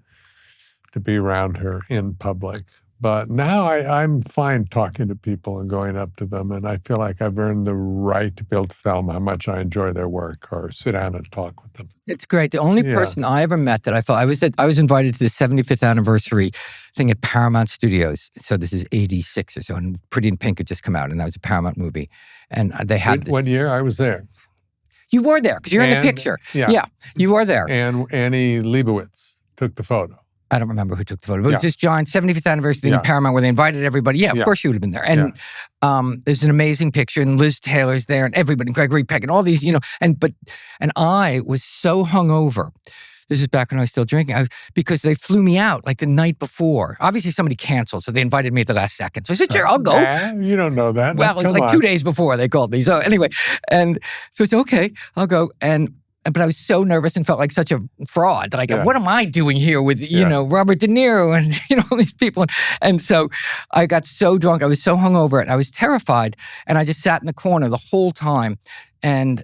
to be around her in public. But now I'm fine talking to people and going up to them, and I feel like I've earned the right to be able to tell them how much I enjoy their work or sit down and talk with them. It's great. The only person I ever met that I felt, I was invited to the 75th anniversary thing at Paramount Studios. So this is 86 or so, and Pretty in Pink had just come out, and that was a Paramount movie. And they had this. One year I was there. You were there, because you're in the picture. Yeah, you were there. And Annie Leibovitz took the photo. I don't remember who took the photo. But it was this giant 75th anniversary thing in Paramount where they invited everybody. Yeah, of course you would have been there. And there's an amazing picture, and Liz Taylor's there, and everybody, Gregory Peck, and all these, and I was so hungover. This is back when I was still drinking, because they flew me out like the night before. Obviously, somebody canceled, so they invited me at the last second. So I said, sure, I'll go. You don't know that. Well, it was like 2 days before they called me. So anyway, and so I said, okay, I'll go. But I was so nervous and felt like such a fraud. Like, what am I doing here with, Robert De Niro and, all these people? And so I got so drunk. I was so hungover and I was terrified. And I just sat in the corner the whole time and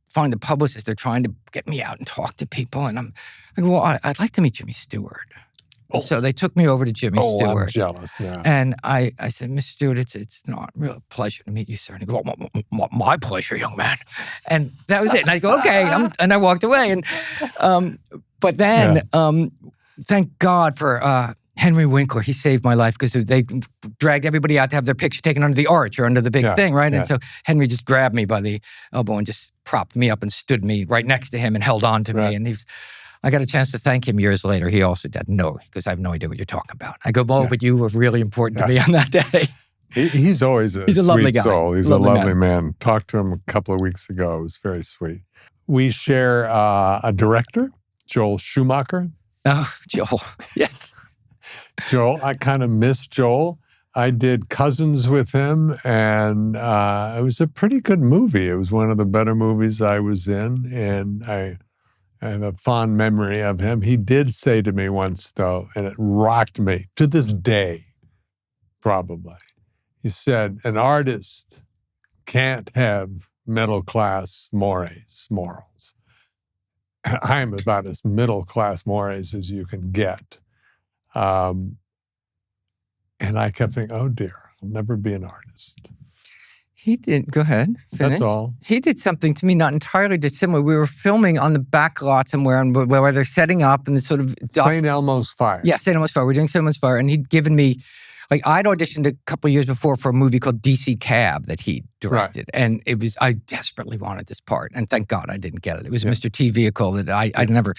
find the publicist. They're trying to get me out and talk to people. And I go, well, I'd like to meet Jimmy Stewart. Oh. So they took me over to Jimmy Stewart. I'm jealous now. And I said, Mr. Stewart, it's not a real pleasure to meet you, sir. And he goes, well, my pleasure, young man. And that was it. And I go, okay. And I walked away. And but then, thank God for Henry Winkler. He saved my life because they dragged everybody out to have their picture taken under the arch or under the big thing, right? And so Henry just grabbed me by the elbow and just propped me up and stood me right next to him and held on to me. And I got a chance to thank him years later. He also did. No, because I have no idea what you're talking about. I go, but you were really important to me on that day. He's always He's a lovely sweet guy. soul. He's Lovely a lovely man. Talked to him a couple of weeks ago. It was very sweet. We share a director, Joel Schumacher. Oh, Joel. Yes. Joel, I kind of miss Joel. I did Cousins with him, and it was a pretty good movie. It was one of the better movies I was in, and I have a fond memory of him. He did say to me once, though, and it rocked me to this day, probably. He said, an artist can't have middle-class morals. I'm about as middle-class mores as you can get. And I kept thinking, oh dear, I'll never be an artist. He did. Go ahead. Finish. That's all. He did something to me not entirely dissimilar. We were filming on the back lot somewhere where they're setting up and the sort of dusk. St. Elmo's Fire. Yeah, St. Elmo's Fire. We're doing St. Elmo's Fire. And he'd given me, I'd auditioned a couple of years before for a movie called DC Cab that he directed. Right. And I desperately wanted this part. And thank God I didn't get it. It was a Mr. T vehicle that I never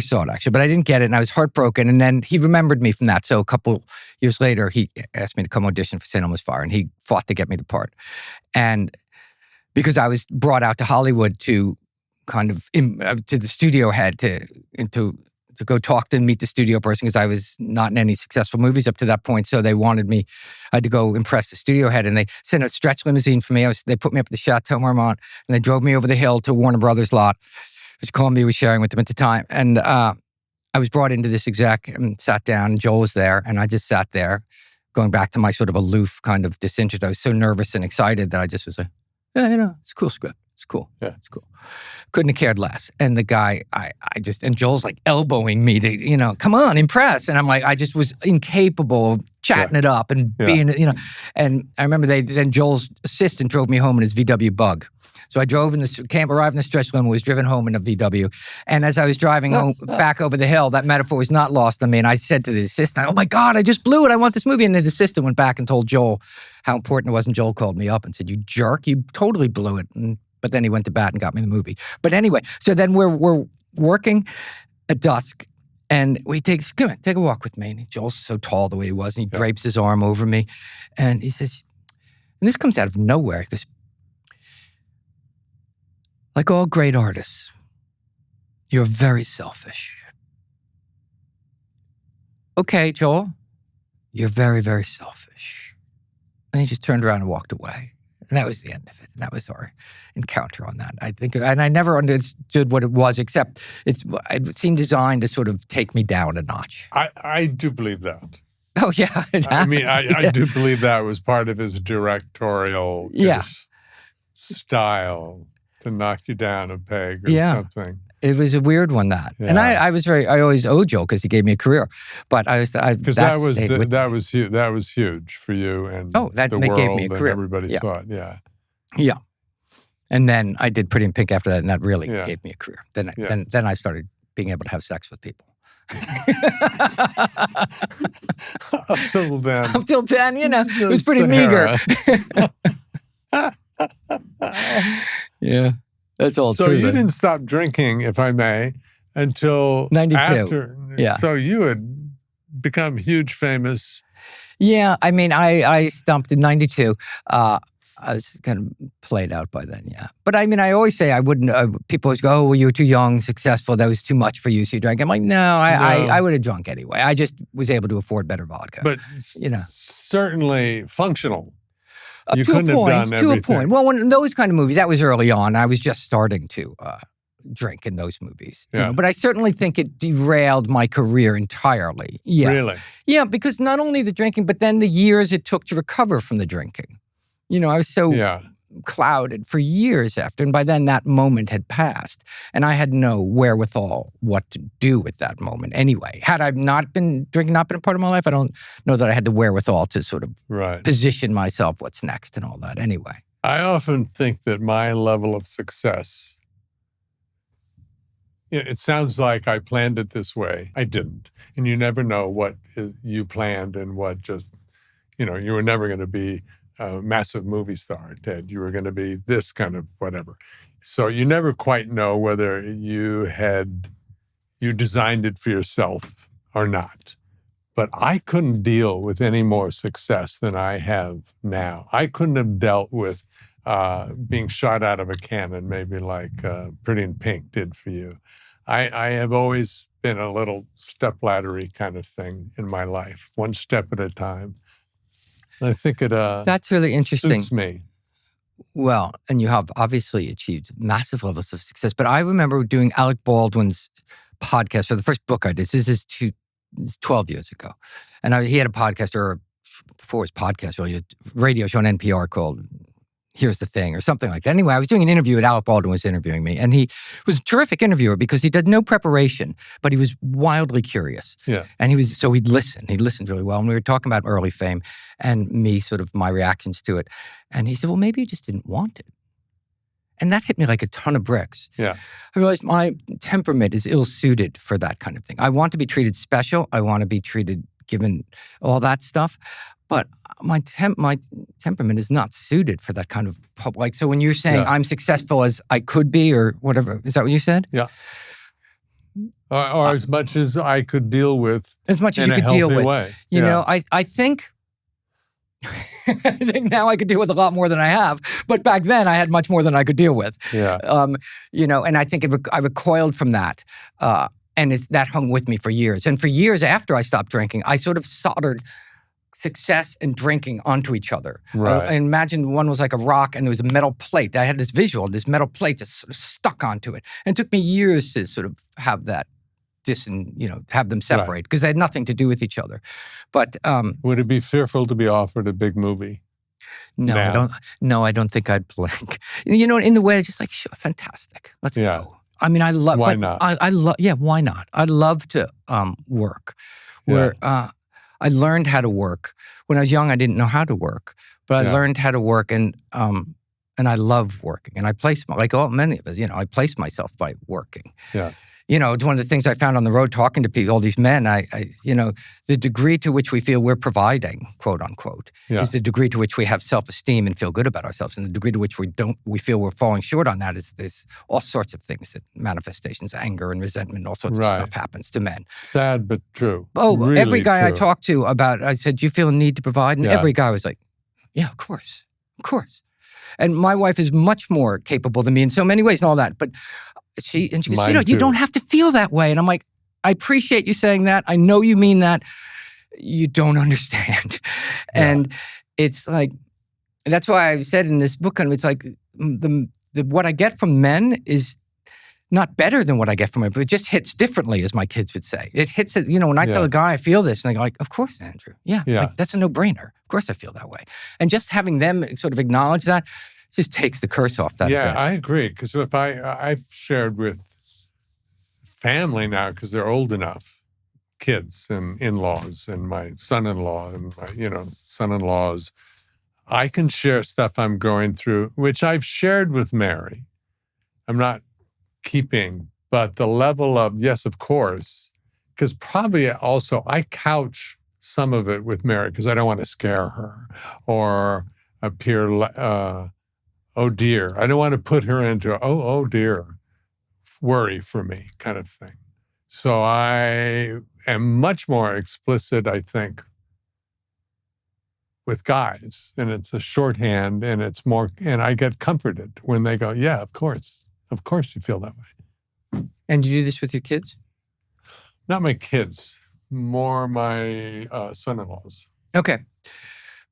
saw it actually, but I didn't get it. And I was heartbroken. And then he remembered me from that. So a couple years later, he asked me to come audition for St. Elmo's Fire, and he fought to get me the part. And because I was brought out to Hollywood to kind of, to the studio head to go talk to and meet the studio person, because I was not in any successful movies up to that point. So they wanted me, I had to go impress the studio head, and they sent a stretch limousine for me. They put me up at the Chateau Marmont, and they drove me over the hill to Warner Brothers lot, which Columbia was sharing with them at the time. And I was brought into this exec and sat down, and Joel was there, and I just sat there going back to my sort of aloof kind of disinterest. I was so nervous and excited that I just was like, yeah, it's a cool script. It's cool. Yeah, it's cool. Couldn't have cared less. And the guy, and Joel's like elbowing me to, come on, impress. And I'm like, I just was incapable of chatting it up and being, And I remember then Joel's assistant drove me home in his VW Bug. So I drove arrived in the stretch limo, was driven home in a VW. And as I was driving home back over the hill, that metaphor was not lost on me. And I said to the assistant, oh my God, I just blew it. I want this movie. And the assistant went back and told Joel how important it was. And Joel called me up and said, you jerk, you totally blew it. But then he went to bat and got me the movie. But anyway, so then we're working at dusk. And come on, take a walk with me. And Joel's so tall the way he was. And he drapes his arm over me. And he says, and this comes out of nowhere. He goes, like all great artists, you're very selfish. Okay, Joel, you're very, very selfish. And he just turned around and walked away. And that was the end of it. And that was our encounter on that. I think, and I never understood what it was, except it seemed designed to sort of take me down a notch. I do believe that. Oh, yeah. I do believe that was part of his directorial style, to knock you down a peg or something. It was a weird one, that. Yeah. And I always owe Joel because he gave me a career. But that was huge for you and the world gave me a career. And everybody thought, Yeah. And then I did Pretty in Pink after that, and that really gave me a career. Then I started being able to have sex with people. Until then, it was pretty meager. Yeah. That's all true. So you didn't stop drinking, if I may, until 92. After. Yeah. So you had become huge famous. Yeah. I mean, I stopped in 92. I was kind of played out by then, yeah. But I mean, I always say I wouldn't, people always go, oh, well, you were too young, successful, that was too much for you, so you drank. I'm like, no, I would have drunk anyway. I just was able to afford better vodka. But, certainly functional. You to couldn't a point, have done everything. To a point. Well, when those kind of movies, that was early on. I was just starting to drink in those movies. Yeah. But I certainly think it derailed my career entirely. Yeah. Really? Yeah, because not only the drinking, but then the years it took to recover from the drinking. I was so clouded for years after. And by then, that moment had passed. And I had no wherewithal what to do with that moment anyway. Had I drinking not been a part of my life, I don't know that I had the wherewithal to sort of position myself what's next and all that anyway. I often think that my level of success, it sounds like I planned it this way. I didn't. And you never know what you planned and what just, you were never going to be a massive movie star, Ted. You were going to be this kind of whatever. So you never quite know whether you designed it for yourself or not. But I couldn't deal with any more success than I have now. I couldn't have dealt with being shot out of a cannon, maybe like Pretty in Pink did for you. I have always been a little stepladdery kind of thing in my life, one step at a time. I think it that's really interesting. Suits me. Well, and you have obviously achieved massive levels of success. But I remember doing Alec Baldwin's podcast for the first book I did. This is 12 years ago. And he had a podcast, or before his podcast, really, a radio show on NPR called Here's the Thing, or something like that. Anyway, I was doing an interview and Alec Baldwin was interviewing me. And he was a terrific interviewer because he did no preparation, but he was wildly curious. Yeah. And he'd listen. He listened really well. And we were talking about early fame and me, sort of my reactions to it. And he said, well, maybe you just didn't want it. And that hit me like a ton of bricks. Yeah. I realized my temperament is ill-suited for that kind of thing. I want to be treated special. I want to be treated, given all that stuff. But my temperament is not suited for that kind of public. So when you're saying I'm successful as I could be, or whatever, is that what you said? Yeah. Or as much as I could deal with. As much as you could deal with. Way. You know, I think I think now I could deal with a lot more than I have. But back then I had much more than I could deal with. Yeah. You know, and I think I recoiled from that. And that hung with me for years. And for years after I stopped drinking, I sort of soldered success and drinking onto each other. Right. I imagine one was like a rock and there was a metal plate. I had this visual, this metal plate just sort of stuck onto it. And it took me years to sort of have that have them separate because they had nothing to do with each other. But would it be fearful to be offered a big movie? No, now? I don't think I'd blink. You know, in the way, just like, sure, fantastic. Let's go. I mean, I love. Why not? I love. Yeah, why not? I love to work. Where I learned how to work when I was young. I didn't know how to work, but I learned how to work, and I love working. And I place like many of us. You know, I place myself by working. Yeah. You know, it's one of the things I found on the road talking to people, all these men, you know, the degree to which we feel we're providing, quote unquote, is the degree to which we have self-esteem and feel good about ourselves. And the degree to which we feel we're falling short on that is there's all sorts of things, that manifestations, anger and resentment, all sorts of stuff happens to men. Sad, but true. Oh, really every guy true. I talked to about, I said, do you feel a need to provide? And every guy was like, yeah, of course. And my wife is much more capable than me in so many ways and all that. But she goes, you don't have to feel that way. And I'm like, I appreciate you saying that. I know you mean that. You don't understand. And it's like, that's why I said in this book, and it's like what I get from men is not better than what I get from women, but it just hits differently, as my kids would say. It hits it, you know, when I tell a guy I feel this, and they're like, of course, Andrew. Yeah. Like, that's a no-brainer. Of course I feel that way. And just having them sort of acknowledge that just takes the curse off that. Yeah, I agree. Because if I've shared with family now, because they're old enough, kids and in-laws and my son-in-law and my, son-in-laws, I can share stuff I'm going through, which I've shared with Mary. I'm not keeping, but the level of, yes, of course, because probably also I couch some of it with Mary because I don't want to scare her or appear, oh dear. I don't want to put her into, oh dear, worry for me kind of thing. So I am much more explicit, I think, with guys. And it's a shorthand and it's more, and I get comforted when they go, yeah, of course you feel that way. And do you do this with your kids? Not my kids, more my son-in-laws. Okay.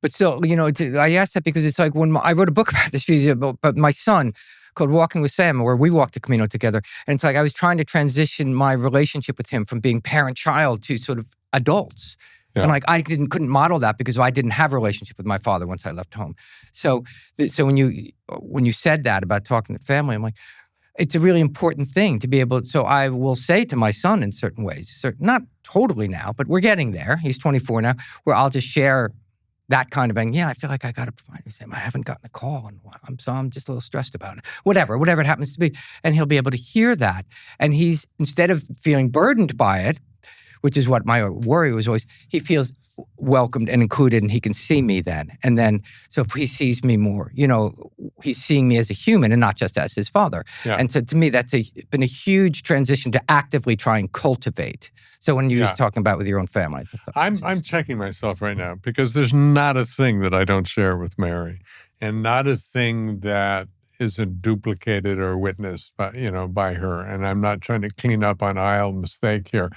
But still, I asked that because it's like when I wrote a book about this few years ago, but my son called Walking with Sam, where we walked the Camino together. And it's like I was trying to transition my relationship with him from being parent-child to sort of adults. Yeah. And like I couldn't model that because I didn't have a relationship with my father once I left home. So when you said that about talking to family, I'm like, it's a really important thing to be able to, so I will say to my son in certain ways, not totally now, but we're getting there. He's 24 now, where I'll just share that kind of thing. Yeah, I feel like I got to provide with him. I haven't gotten a call in a while. So I'm just a little stressed about it. Whatever it happens to be. And he'll be able to hear that. And he's, instead of feeling burdened by it, which is what my worry was always, he feels welcomed and included, and he can see me then. And then, so if he sees me more, he's seeing me as a human and not just as his father. Yeah. And so to me, that's been a huge transition to actively try and cultivate. So when you were talking about with your own family. I'm checking myself right now because there's not a thing that I don't share with Mary, and not a thing that isn't duplicated or witnessed by her. And I'm not trying to clean up on aisle mistake here.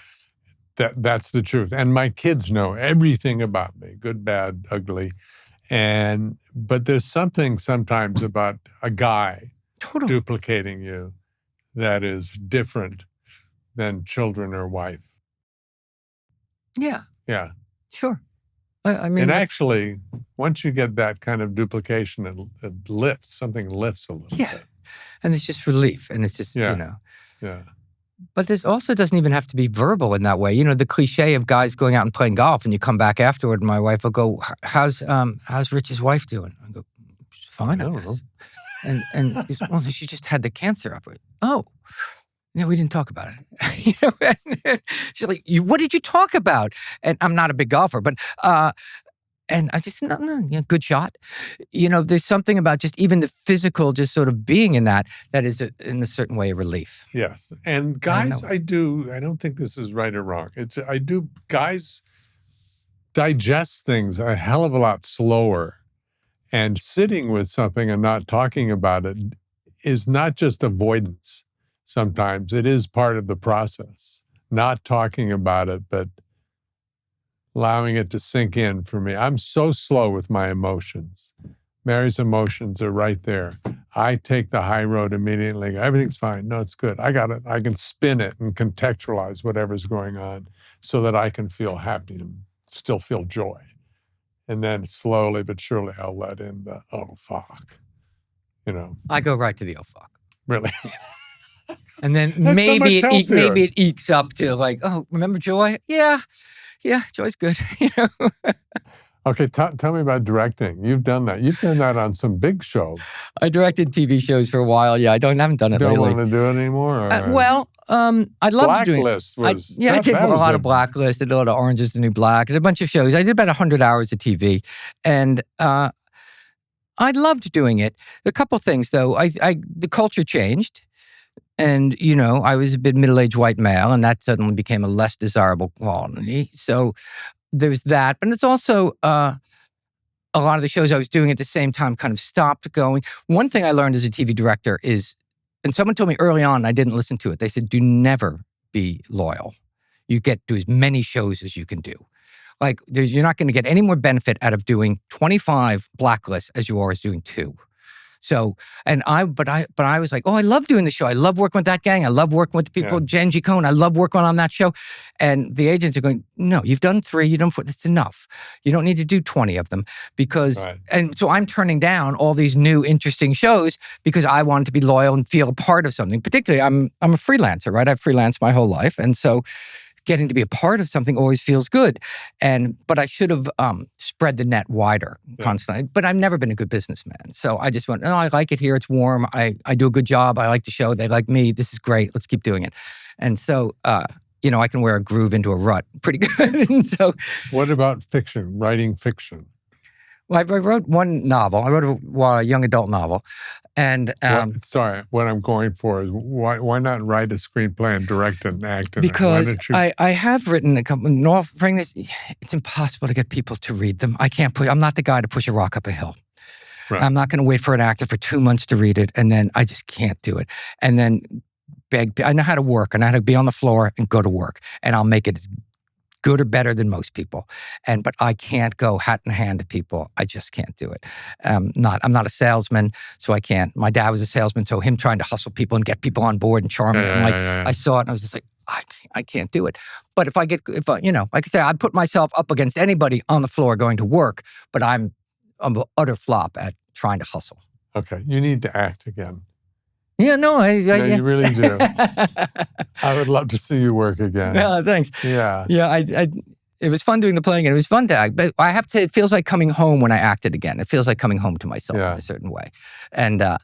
That's the truth. And my kids know everything about me, good, bad, ugly. But there's something sometimes about a guy duplicating you that is different than children or wife. Yeah. Yeah. Sure. I mean, and actually, once you get that kind of duplication, it lifts. Something lifts a little bit. And it's just relief. And it's just, Yeah. But this also doesn't even have to be verbal in that way. The cliche of guys going out and playing golf and you come back afterward and my wife will go, how's Rich's wife doing? I go, she's fine, I guess. And he goes, well, she just had the cancer operation. Oh, yeah, we didn't talk about it. She's like, what did you talk about? And I'm not a big golfer, but and I just, no, good shot. There's something about just even the physical, just sort of being in that is in a certain way a relief. Yes. And guys, I don't think this is right or wrong. Guys digest things a hell of a lot slower. And sitting with something and not talking about it is not just avoidance. Sometimes it is part of the process. Not talking about it, but allowing it to sink in for me. I'm so slow with my emotions. Mary's emotions are right there. I take the high road immediately. Everything's fine. No, it's good. I got it. I can spin it and contextualize whatever's going on so that I can feel happy and still feel joy. And then slowly but surely I'll let in the, oh, fuck. I go right to the oh, fuck. Really? And then maybe it ekes up to like, oh, remember Joy? Yeah, Joy's good. Okay, tell me about directing. You've done that. You've done that on some big shows. I directed TV shows for a while. Yeah, I haven't done it lately. Don't want to do it anymore? I'd love to do it. Blacklist was... I did a lot of Blacklist. I did a lot of Orange is the New Black. I did a bunch of shows. I did about 100 hours of TV. And I loved doing it. A couple things, though. The culture changed. And, I was a bit middle-aged white male, and that suddenly became a less desirable quality. So there's that. But it's also a lot of the shows I was doing at the same time kind of stopped going. One thing I learned as a TV director is, and someone told me early on, and I didn't listen to it. They said, do never be loyal. You get to do as many shows as you can do. Like, you're not going to get any more benefit out of doing 25 Blacklists as you are as doing 2. So, but I was like, oh, I love doing the show. I love working with that gang. I love working with the people, Genji Cohn. I love working on that show. And the agents are going, no, you've done 3, you've done 4. That's enough. You don't need to do 20 of them because, and so I'm turning down all these new interesting shows because I wanted to be loyal and feel a part of something. Particularly, I'm a freelancer, right? I've freelanced my whole life. And so getting to be a part of something always feels good. But I should have spread the net wider constantly. But I've never been a good businessman. So I just went, no, I like it here. It's warm. I do a good job. I like the show. They like me. This is great. Let's keep doing it. And so, I can wear a groove into a rut pretty good. And so, what about fiction, writing fiction? Well, I wrote one novel. I wrote a young adult novel. And what I'm going for is why not write a screenplay and direct it and act in because it? I have written a couple. In all frankness, it's impossible to get people to read them. I'm not the guy to push a rock up a hill. Right. I'm not going to wait for an actor for 2 months to read it, and then I just can't do it. And then beg. I know how to work. I know how to be on the floor and go to work, and I'll make it as good or better than most people. But I can't go hat in hand to people. I just can't do it. I'm not a salesman, so I can't. My dad was a salesman, so him trying to hustle people and get people on board and charm them. I saw it and I was just like, I can't do it. But if like I say, I'd put myself up against anybody on the floor going to work, but I'm an utter flop at trying to hustle. Okay, you need to act again. Yeah, no, you really do. I would love to see you work again. Yeah, thanks. Yeah. Yeah, it was fun doing the playing, and it was fun to act. But I have to say, it feels like coming home when I acted again. It feels like coming home to myself in a certain way. And that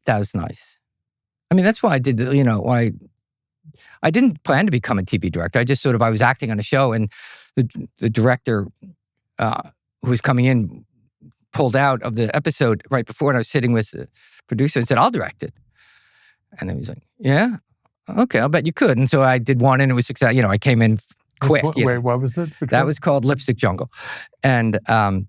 was nice. I mean, that's why I did, I didn't plan to become a TV director. I just I was acting on a show, and the director who was coming in pulled out of the episode right before, and I was sitting with the producer and said, "I'll direct it." And then he was like, "Yeah, okay, I'll bet you could." And so I did one, and it was success. I came in quick. Wait, what was it? That was called Lipstick Jungle. And I'm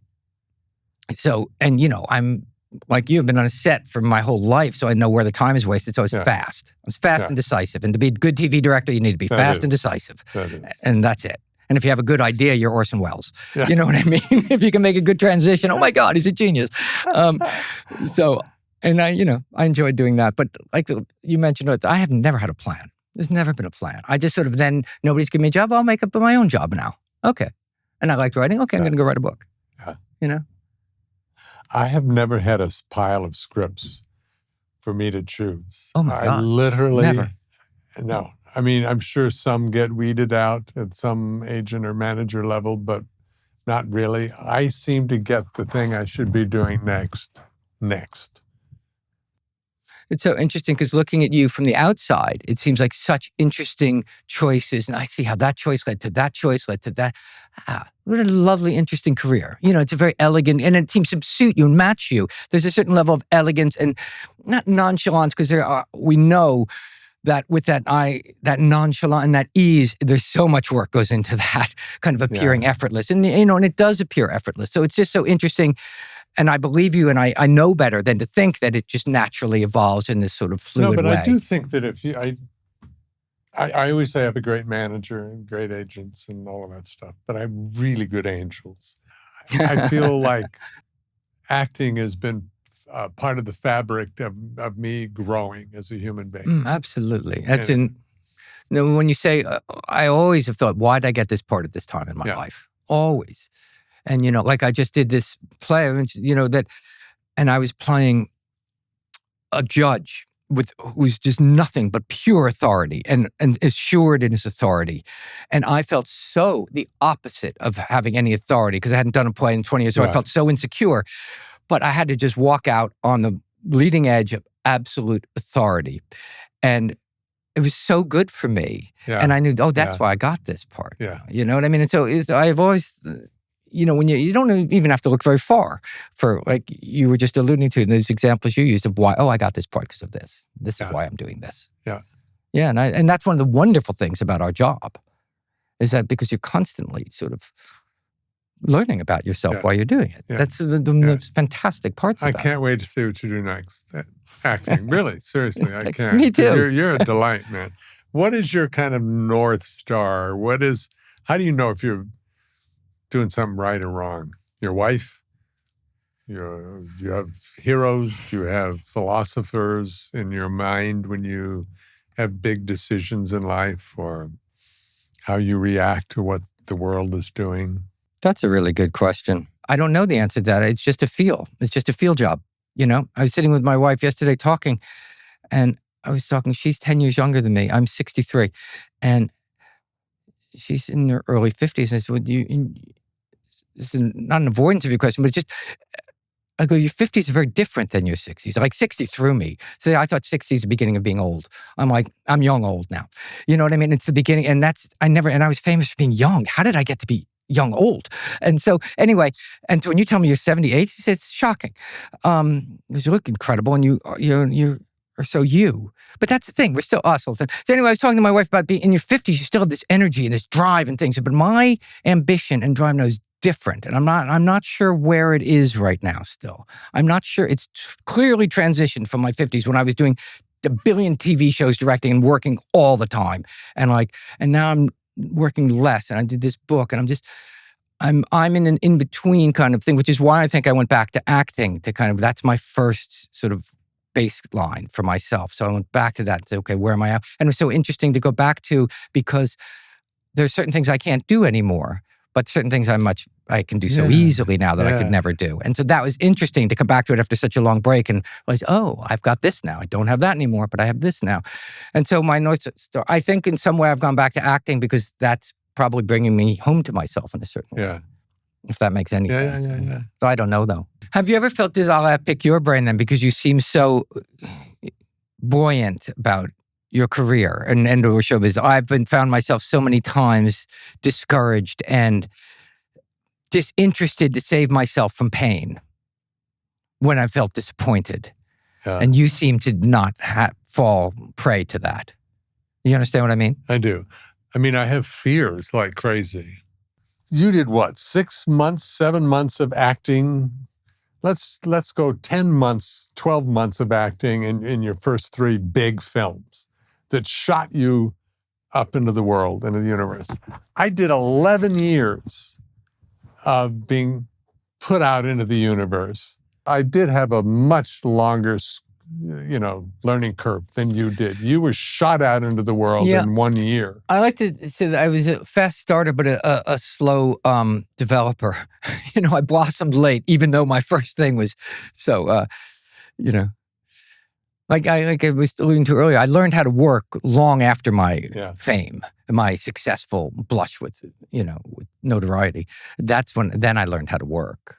like you, have been on a set for my whole life, so I know where the time is wasted. So I was fast. I was fast and decisive. And to be a good TV director, you need to be fast and decisive. And that's it. And if you have a good idea, you're Orson Welles. Yeah. You know what I mean? If you can make a good transition, oh my God, he's a genius. And I enjoyed doing that. But like you mentioned, I have never had a plan. There's never been a plan. I just sort of then, nobody's giving me a job, I'll make up my own job now. Okay. And I liked writing. Okay, I'm going to go write a book. Yeah. I have never had a pile of scripts for me to choose. Oh my God. I literally, never. No. I mean, I'm sure some get weeded out at some agent or manager level, but not really. I seem to get the thing I should be doing next. It's so interesting because looking at you from the outside, it seems like such interesting choices. And I see how that choice led to that choice, led to that. What a lovely, interesting career. It's a very elegant, and it seems to suit you and match you. There's a certain level of elegance and not nonchalance, because we know that with that nonchalant and that ease, there's so much work goes into that kind of appearing effortless. And, and it does appear effortless. So it's just so interesting. And I believe you, and I know better than to think that it just naturally evolves in this sort of fluid way. No, but I do think that if you, I always say I have a great manager and great agents and all of that stuff, but I have really good angels. I feel like acting has been part of the fabric of me growing as a human being. Absolutely. When you say, I always have thought, why did I get this part at this time in my life? Always. And, like I just did this play, and I was playing a judge who's just nothing but pure authority and assured in his authority. And I felt so the opposite of having any authority, because I hadn't done a play in 20 years, so I felt so insecure. But I had to just walk out on the leading edge of absolute authority. And it was so good for me. Yeah. And I knew, that's why I got this part. Yeah. You know what I mean? And so I've always... when you don't even have to look very far for, like you were just alluding to, those examples you used of why, I got this part because of this. This is why I'm doing this. Yeah. Yeah, and that's one of the wonderful things about our job, is that because you're constantly sort of learning about yourself while you're doing it. Yeah. That's the fantastic parts about it. I can't wait to see what you do next. Acting, really, seriously, I can't. Me too. You're a delight, man. What is your kind of North Star? How do you know if you're doing something right or wrong? Your wife? You have heroes? You have philosophers in your mind when you have big decisions in life, or how you react to what the world is doing? That's a really good question. I don't know the answer to that. It's just a feel. It's just a feel job. I was sitting with my wife yesterday talking, and she's 10 years younger than me. I'm 63. And she's in her early 50s. And I said, this is not an avoidance of your question, but I go, your 50s are very different than your 60s. Like 60 threw me. So I thought 60 is the beginning of being old. I'm like, I'm young old now. You know what I mean? It's the beginning. And I was famous for being young. How did I get to be young old? And so anyway, and so when you tell me you're 78, she said, it's shocking. Because you look incredible and you're so you. But that's the thing. We're still us all the time. So anyway, I was talking to my wife about being in your 50s, you still have this energy and this drive and things. But my ambition and drive now is different. And I'm not sure where it is right now still. I'm not sure. It's clearly transitioned from my 50s when I was doing a billion TV shows, directing and working all the time. And now I'm working less, and I did this book, and I'm in an in-between kind of thing, which is why I think I went back to acting to kind of, that's my first sort of baseline for myself. So I went back to that and said, okay, where am I at? And it was so interesting to go back to, because there's certain things I can't do anymore, but certain things I can do so easily now that I could never do. And so that was interesting to come back to it after such a long break and realize, I've got this now. I don't have that anymore, but I have this now. And so my North Star, I think in some way I've gone back to acting because that's probably bringing me home to myself in a certain way. If that makes any sense. Yeah. So I don't know though. Have you ever felt this, I'll pick your brain then, because you seem so buoyant about your career and or show business. I've found myself so many times discouraged and disinterested to save myself from pain when I felt disappointed. Yeah. And you seem to not fall prey to that. You understand what I mean? I do. I mean, I have fears like crazy. You did what, 6 months, 7 months of acting? Let's go 10 months, 12 months of acting in your first 3 big films that shot you up into the world, into the universe. I did 11 years of being put out into the universe. I did have a much longer, learning curve than you did. You were shot out into the world in 1 year. I like to say that I was a fast starter, but a slow developer. I blossomed late, even though my first thing was so, like I was alluding to earlier, I learned how to work long after my fame, my successful blush with notoriety. Then I learned how to work.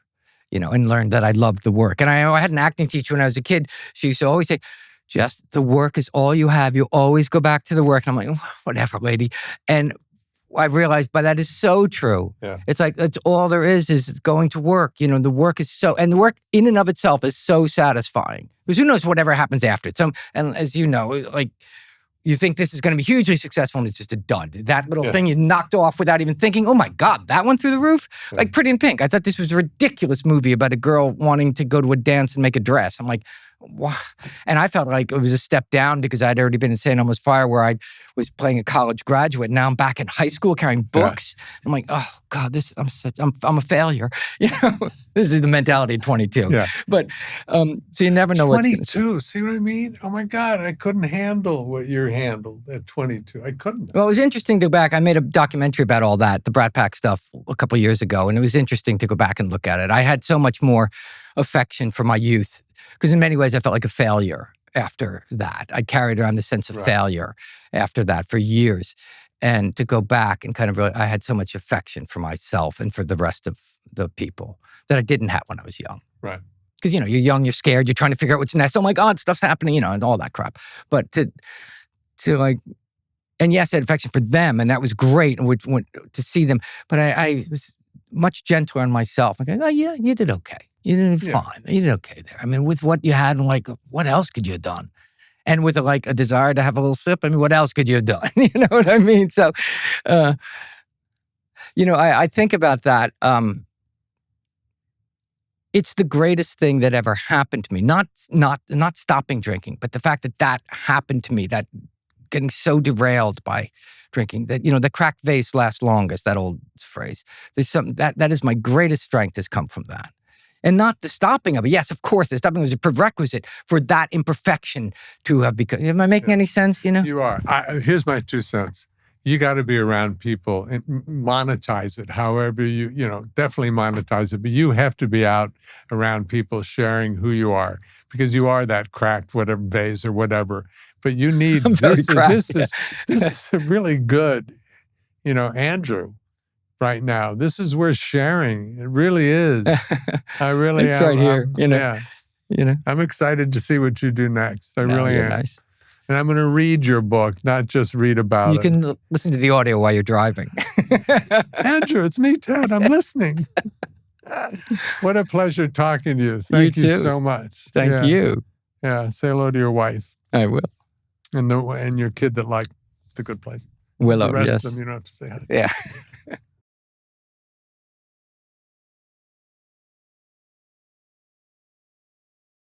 And learned that I loved the work. And I had an acting teacher when I was a kid. She used to always say, just the work is all you have. You always go back to the work. And I'm like, whatever, lady. And I realized, but that is so true. Yeah. It's like, that's all there is going to work. The work is and the work in and of itself is so satisfying. Because who knows whatever happens after it. And as you know, like, you think this is going to be hugely successful and it's just a dud. That little thing you knocked off without even thinking, oh my God, that went through the roof? Like Pretty in Pink. I thought this was a ridiculous movie about a girl wanting to go to a dance and make a dress. I'm like, wow. And I felt like it was a step down because I'd already been in St. Elmo's Fire where I was playing a college graduate. Now I'm back in high school carrying books. Yeah. I'm like, oh God, I'm a failure. This is the mentality of 22. Yeah. But so you never know what's 22, see what I mean? Oh my God, I couldn't handle what you handled at 22. I couldn't. Well, it was interesting to go back. I made a documentary about all that, the Brat Pack stuff, a couple of years ago, and it was interesting to go back and look at it. I had so much more affection for my youth because in many ways I felt like a failure after that. I carried around the sense of failure after that for years. And to go back and kind of I had so much affection for myself and for the rest of the people that I didn't have when I was young. Right. Because, you're young, you're scared, you're trying to figure out what's next. Oh my God, stuff's happening, and all that crap. But to like, and yes, I had affection for them, and that was great, and to see them. But I was much gentler on myself. Like, oh yeah, you did okay. You did fine. You did okay there. I mean, with what you had, and like, what else could you have done? And with a desire to have a little sip, I mean, what else could you have done? You know what I mean? So, I think about that. It's the greatest thing that ever happened to me. Not stopping drinking, but the fact that happened to me, that getting so derailed by drinking, that, the cracked vase lasts longest, that old phrase. There's something that is my greatest strength has come from that. And not the stopping of it. Yes, of course, the stopping was a prerequisite for that imperfection to have become. Am I making any sense, You are. Here's my 2 cents. You got to be around people and monetize it however definitely monetize it. But you have to be out around people sharing who you are because you are that cracked whatever vase or whatever. But you need this is a really good, Andrew. Right now, this is worth sharing. It really is. I really it's am. Right here. I'm excited to see what you do next. I really am. Nice. And I'm going to read your book, not just read about it. You can listen to the audio while you're driving. Andrew, it's me, Ted. I'm listening. What a pleasure talking to you. Thank you so much. Thank you. Yeah. Say hello to your wife. I will. And your kid that liked The Good Place. Willow, the rest yes. of them, you don't have to say hi. Yeah.